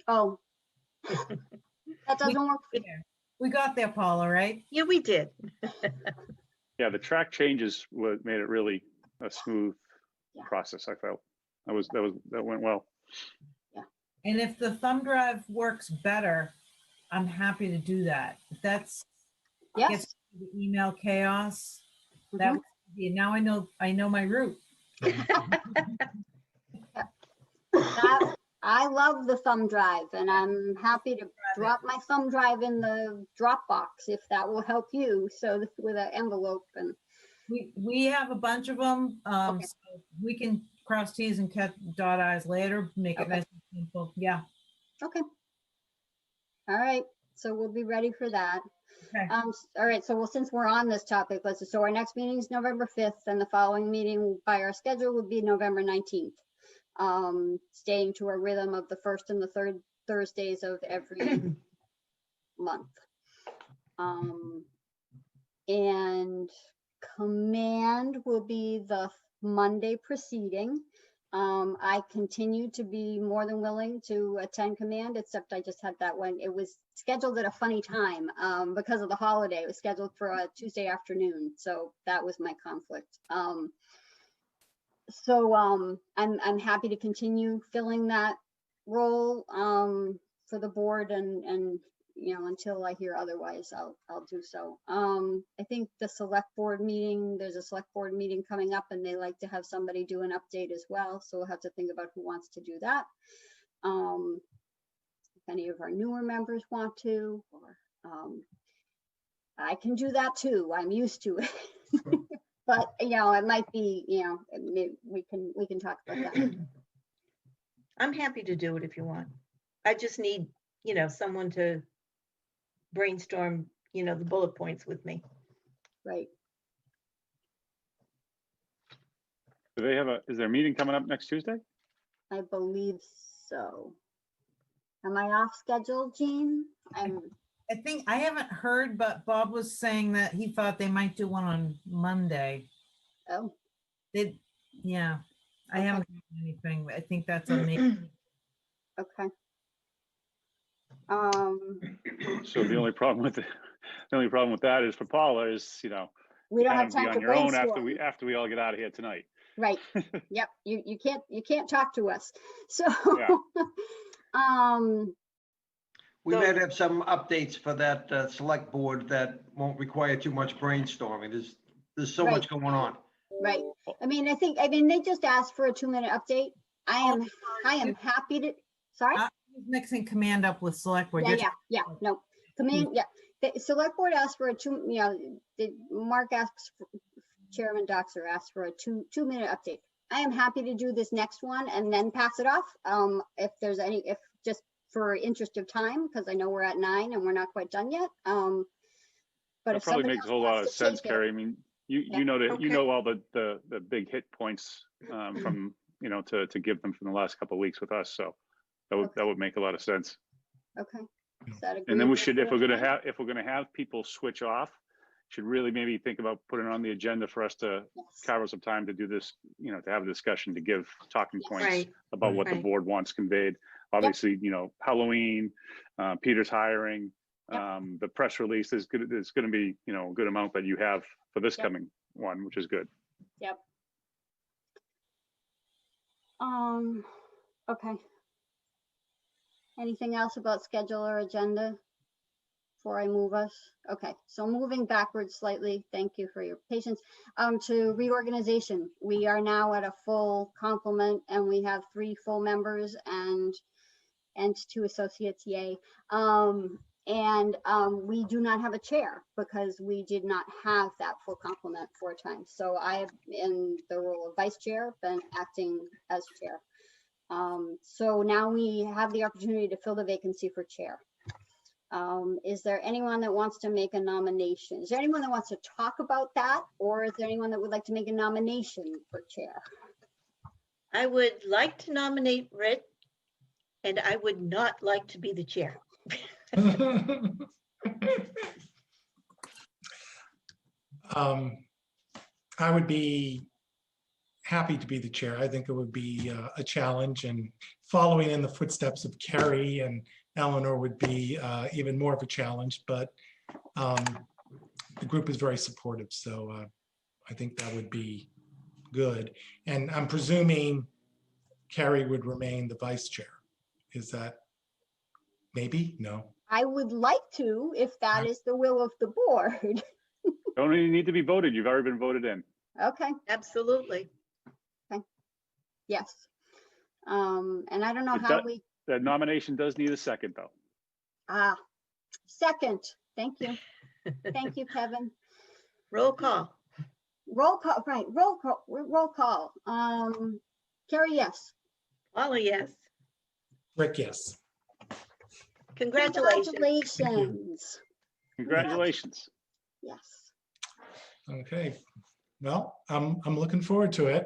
Oh. That doesn't work. We got there, Paula, right? Yeah, we did. Yeah, the track changes made it really a smooth Yeah. process, I felt. That went well. And if the thumb drive works better, I'm happy to do that. If that's Yes. gets the email chaos, Mhm. that would be, now I know my route. I love the thumb drive, and I'm happy to drop my thumb drive in the Dropbox if that will help you. So with an envelope and. We have a bunch of them. Okay. So we can cross T's and dot I's later, make it Okay. nice and simple. Yeah. Okay. All right, so we'll be ready for that. Okay. All right, so since we're on this topic, so our next meeting is November 5th, and the following meeting by our schedule would be November 19th. Staying to a rhythm of the first and the third Thursdays of every month. And command will be the Monday preceding. I continue to be more than willing to attend command, except I just had that one. It was scheduled at a funny time because of the holiday. It was scheduled for a Tuesday afternoon, so that was my conflict. I'm happy to continue filling that role for the board, and until I hear otherwise, I'll do so. I think the select board meeting, there's a select board meeting coming up, and they like to have somebody do an update as well. So we'll have to think about who wants to do that. If any of our newer members want to, or I can do that too. I'm used to it. But it might be, we can talk about that. I'm happy to do it if you want. I just need, someone to brainstorm, the bullet points with me. Right. Do they have is there a meeting coming up next Tuesday? I believe so. Am I off schedule, Jean? I think I haven't heard, but Bob was saying that he thought they might do one on Monday. Oh. Yeah, I Okay. haven't heard anything. I think that's a me. Okay. So the only problem with that is for Paula is, We don't have to be time on to your own brainstorm. after we all get out of here tonight. Right. Yep. You can't talk to us. So, Yeah. We might have some updates for that select board that won't require too much brainstorming. There's so much going on. right. I mean, they just asked for a 2-minute update. I am happy to, sorry? I was mixing command up with select board. Yeah, no, command, yeah. The select board asked for Mark asks, Chairman Doxer asked for a 2-minute update. I am happy to do this next one and then pass it off. If there's if just for interest of time, because I know we're at 9 and we're not quite done yet. But That if probably somebody makes a else whole lot wants of to sense, take it- Carrie. I mean, you Yeah. know Okay. all the big hit points from to give them from the last couple of weeks with us. So that would make a lot of sense. Okay, Is that And then we agreeable should, to if we're gonna everyone? have, if we're gonna have people switch off, should really maybe think about putting it on the agenda for us to Yes. carve some time to do this, you know, to have a discussion, to give talking Yes. points Right, about what the Right. board wants conveyed. Obviously, you know, Halloween, Peter's hiring, Yep. the press release, there's gonna be, you know, a good amount that you have for this Yep. coming one, which is good. Yep. Okay. Anything else about schedule or agenda before I move us? Okay, so moving backwards slightly, thank you for your patience. To reorganization, we are now at a full complement and we have 3 full members and 2 associates, yay. We do not have a chair because we did not have that full complement 4 times. So I have, in the role of vice chair, been acting as chair. So now we have the opportunity to fill the vacancy for chair. Is there anyone that wants to make a nomination? Is there anyone that wants to talk about that? Or is there anyone that would like to make a nomination for chair? I would like to nominate Rick, and I would not like to be the chair. I would be happy to be the chair. I think it would be a challenge, and following in the footsteps of Carrie and Eleanor would be even more of a challenge, but the group is very supportive, so I think that would be good. And I'm presuming Carrie would remain the vice chair. Is that maybe? No. I would like to, if that is the will of the board. Don't even need to be voted. You've already been voted in. Okay, Absolutely. yes. And I don't know It how does- we, That nomination does need a second, though. second, thank you. Thank you, Kevin. Roll call. Roll call, right, roll call. Carrie, yes. Paula, yes. Rick, yes. Congratulations. Congratulations. Congratulations. Yes. Okay. Well, I'm looking forward to it.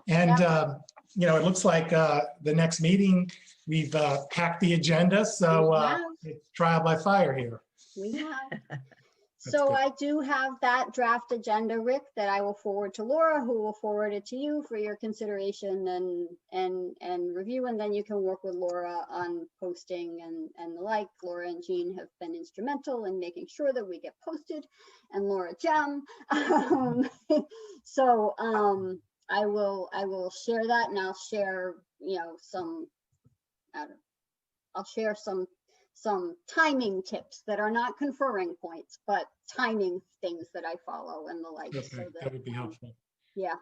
And, you know, it looks like the next meeting, we've packed the agenda, so it's trial by fire here. We have. That's So good. I do have that draft agenda, Rick, that I will forward to Laura, who will forward it to you for your consideration and review, and then you can work with Laura on posting and the like. Laura and Jean have been instrumental in making sure that we get posted, and Laura Gem. So I will share that, and I'll share, you know, I'll share some timing tips that are not conferring points, but timing things that I follow and the like. Okay, So that would be helpful. yeah,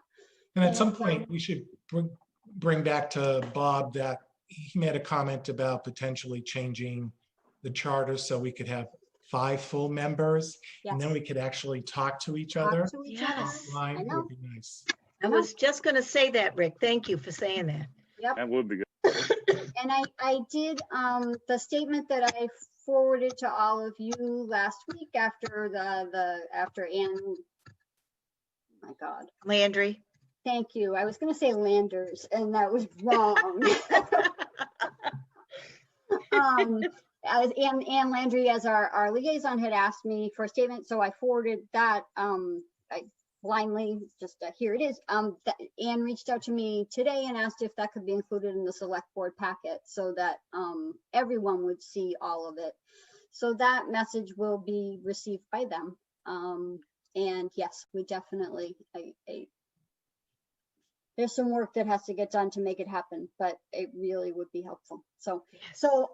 And at And some it's, point, we should bring back to Bob that he made a comment about potentially changing the charter so we could have 5 full members, and then yes. we could actually talk to each Talk other to each other. Yes. offline. I It know. would be nice. I was just going to say that, Rick. Thank you for saying that. Yep. That would be good. And I did, the statement that I forwarded to all of you last week after after Ann, my God, Landry. thank you. I was gonna say Landers and that was wrong. As Ann Landry, as our liaison, had asked me for a statement, so I forwarded that I blindly, just here it is. Ann reached out to me today and asked if that could be included in the select board packet so that everyone would see all of it. So that message will be received by them. And yes, we definitely, there's some work that has to get done to make it happen, but it really would be helpful. So,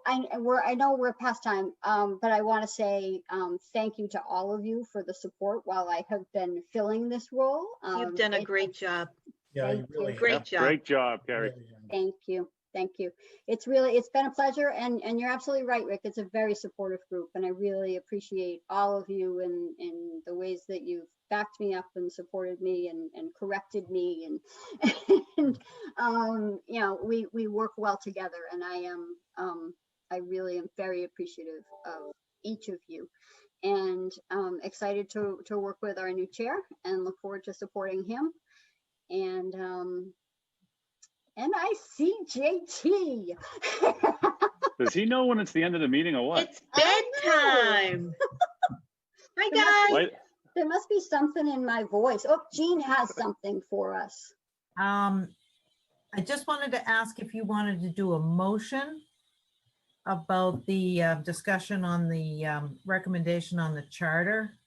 I know we're past time, but I want to say thank you to all of you for the support while I have been filling this role. You've done a great job. Yeah, you Thank you. really Great have. job. Great job, Carrie. Really have. Thank you. Thank you. It's been a pleasure, and you're absolutely right, Rick. It's a very supportive group, and I really appreciate all of you in the ways that you've backed me up and supported me and corrected me, and you know, we work well together, and I really am very appreciative of each of you, and excited to work with our new chair and look forward to supporting him. And I see JT. Does he know when it's the end of the meeting or what? It's bedtime. Hi, guys. Why- There must be something in my voice. Oh, Jean has something for us. I just wanted to ask if you wanted to do a motion about the discussion on the recommendation on the charter.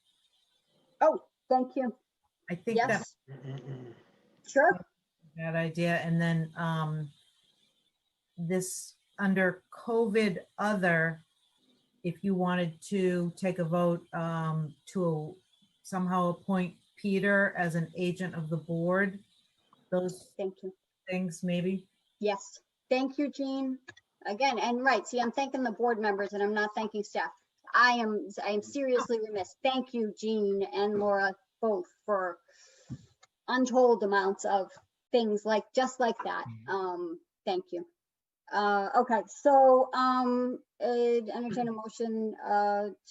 Oh, thank you. I think that's Yes, sure. that idea. And then this under COVID other, if you wanted to take a vote to somehow appoint Peter as an agent of the board, those Thank you. things maybe. Yes, thank you, Jean. Again, and right, see, I'm thanking the board members and I'm not thanking staff. I am seriously remiss. Thank you, Jean and Laura, both for untold amounts of things like, just like that. Thank you. Okay, so entertain a motion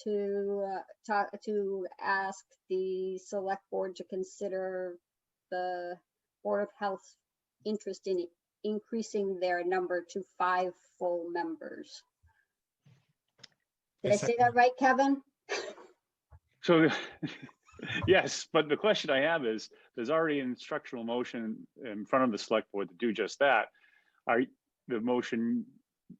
to ask the select board to consider the Board of Health's interest in increasing their number to 5 full members. Did I say that right, Kevin? So, yes, but the question I have is, there's already an instructional motion in front of the select board to do just that. The motion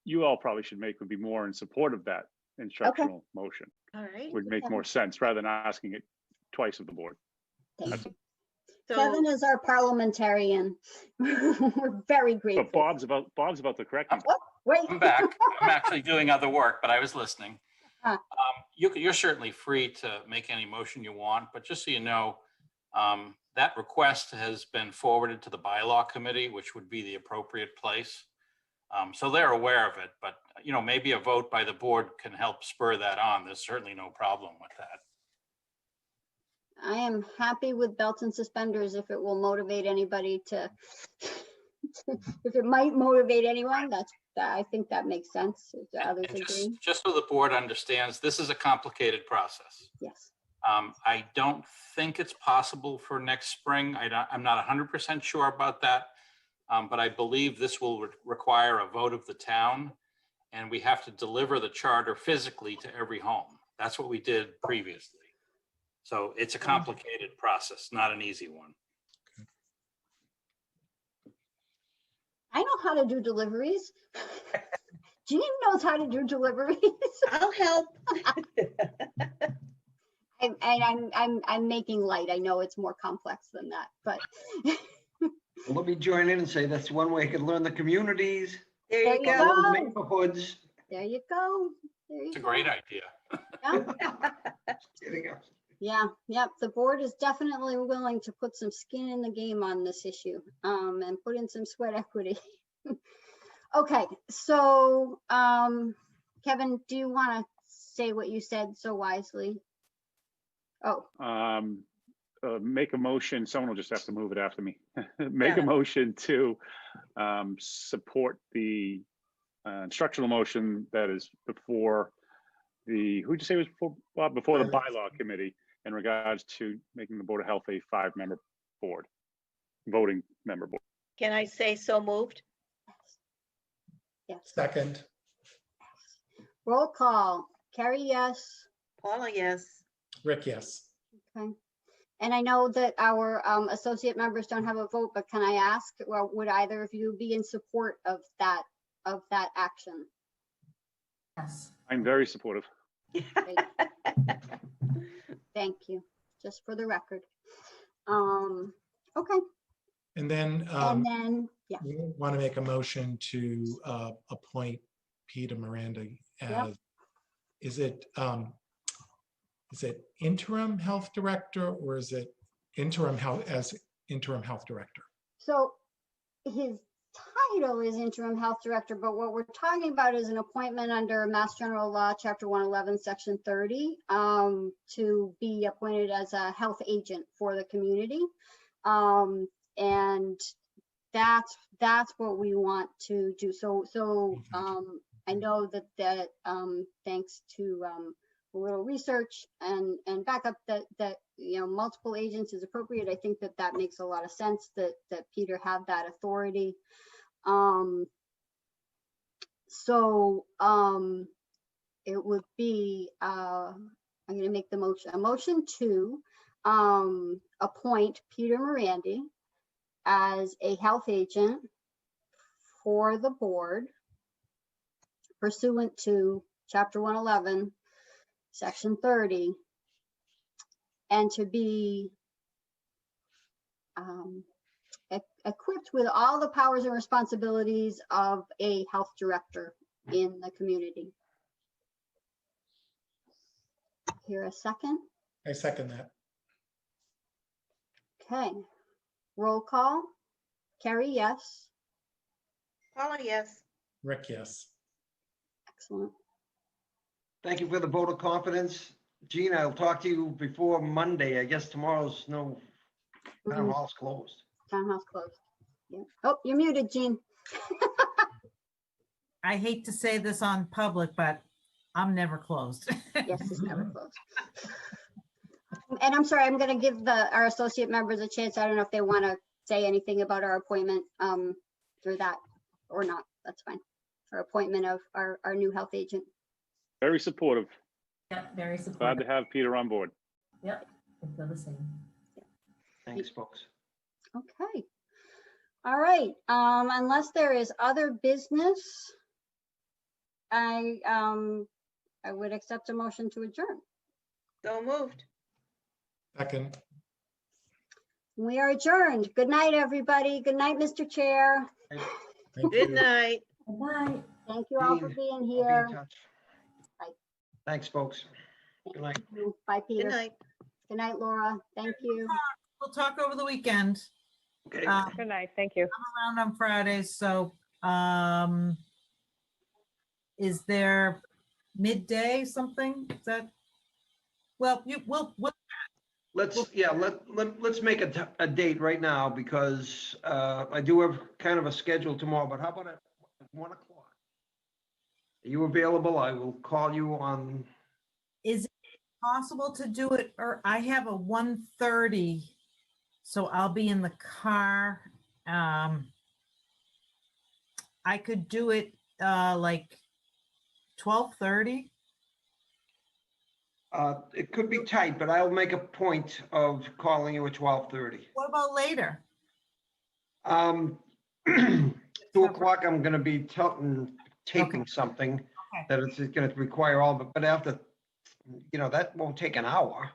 you all probably should make would be more in support of that instructional motion. All right. Would make more sense rather than asking it twice of the board. Thank you. So, Kevin is our parliamentarian. We're very grateful. But Bob's about to correct me. Oh, wait. I'm back. I'm actually doing other work, but I was listening. Huh. You're certainly free to make any motion you want, but just so you know, that request has been forwarded to the bylaw committee, which would be the appropriate place. So they're aware of it, but maybe a vote by the board can help spur that on. There's certainly no problem with that. I am happy with belts and suspenders if it will motivate anybody to, if it might motivate anyone, I think that makes sense. Do others And agree? just so the board understands, this is a complicated process. Yes. I don't think it's possible for next spring. I'm not 100% sure about that. But I believe this will require a vote of the town, and we have to deliver the charter physically to every home. That's what we did previously. So it's a complicated process, not an easy one. I know how to do deliveries. Jean knows how to do deliveries. I'll help. I'm making light. I know it's more complex than that, but Well, let me join in and say that's one way you can learn the communities, There There you you go. go. the neighborhoods. there you go. There you It's a go. great idea. Kidding us. Yeah, yep. The board is definitely willing to put some skin in the game on this issue, and put in some sweat equity. Okay, so, Kevin, do you want to say what you said so wisely? Oh, Make a motion, someone will just have to move it after me. Make a Yeah. motion to support the instructional motion that is before who'd you say was before, Bob? Before the bylaw committee in regards to making the Board of Health a 5-member board, voting member board. Can I say so moved? yes. Second, Roll call. Carrie, yes. Paula, yes. Rick, yes. Okay. And I know that our associate members don't have a vote, but can I ask, well, would either of you be in support of that action? Yes. I'm very supportive. Great. Thank you, just for the record. Okay, And then and then, yeah, we want to make a motion to appoint Peter Miranda as, is it interim health director or is it interim health director? so his title is interim health director, but what we're talking about is an appointment under Mass General Law, Chapter 111, Section 30, to be appointed as a health agent for the community. And that's what we want to do. So I know that thanks to a little research and backup that multiple agents is appropriate. I think that makes a lot of sense that Peter have that authority. So it would be, I'm going to make a motion to appoint Peter Morandi as a health agent for the board pursuant to Chapter 111, Section 30, and to be equipped with all the powers and responsibilities of a health director in the community. Here a second. I second that. Okay. Roll call. Carrie, yes. Paula, yes. Rick, yes. Excellent. Thank you for the vote of confidence. Gene, I'll talk to you before Monday. I guess tomorrow's town hall's closed. Townhouse closed. Yeah. Oh, you're muted, Jean. I hate to say this on public, but I'm never closed. Yes, it's never closed. And I'm sorry, I'm going to give our associate members a chance. I don't know if they want to say anything about our appointment through that or not. That's fine. Our appointment of our new health agent. Very supportive. Yep, very Glad supportive. to have Peter on board. Yep, I feel the same. Thanks, folks. Okay. All right. Unless there is other business, I would accept a motion to adjourn. So moved. Second. We are adjourned. Good night, everybody. Good night, Mr. Chair. Thank Good you. night. Good night. Thank you all for Dean, being I'll be here. in touch. Bye. Thanks, folks. Good night. Bye, Good Peter. night. Good night, Laura. Thank you. We'll talk over the weekend. Okay. Good night. Thank you. I'm around on Fridays, so is there midday something? Is that, well, we'll Let's make a date right now because I do have kind of a schedule tomorrow, but how about at 1 o'clock? Are you available? I will call you on, is it possible to do it, or I have a 1:30, so I'll be in the car. I could do it like 12:30. it could be tight, but I'll make a point of calling you at 12:30. What about later? 2 o'clock, I'm gonna be taping something Okay. that it's gonna require all, but after, that won't take an hour.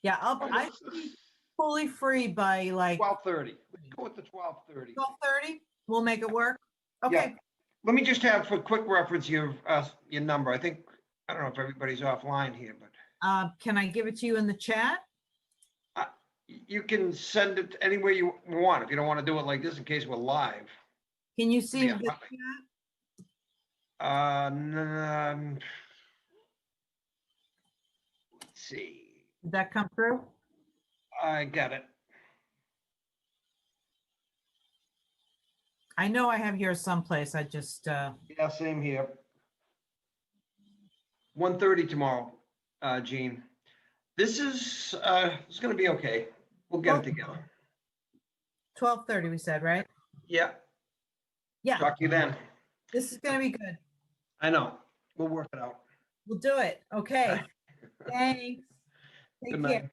Yeah, I should be fully free by like 12:30. Let's go with the 12:30. 12:30. We'll make it work. Okay. Let me just have for quick reference your number. I don't know if everybody's offline here, but Can I give it to you in the chat? you can send it anywhere you want. If you don't want to do it like this in case we're live. Can you see Yeah. the chat? Let's see. Did that come through? I got it. I know I have yours someplace. I just, Yeah, same here. 1:30 tomorrow, Gene. This is it's gonna be okay. We'll get it together. 12:30 we said, right? Yeah, Yeah, talk to you then. this is gonna be good. I know. We'll work it out. We'll do it. Okay. Thanks. Take Good care. night.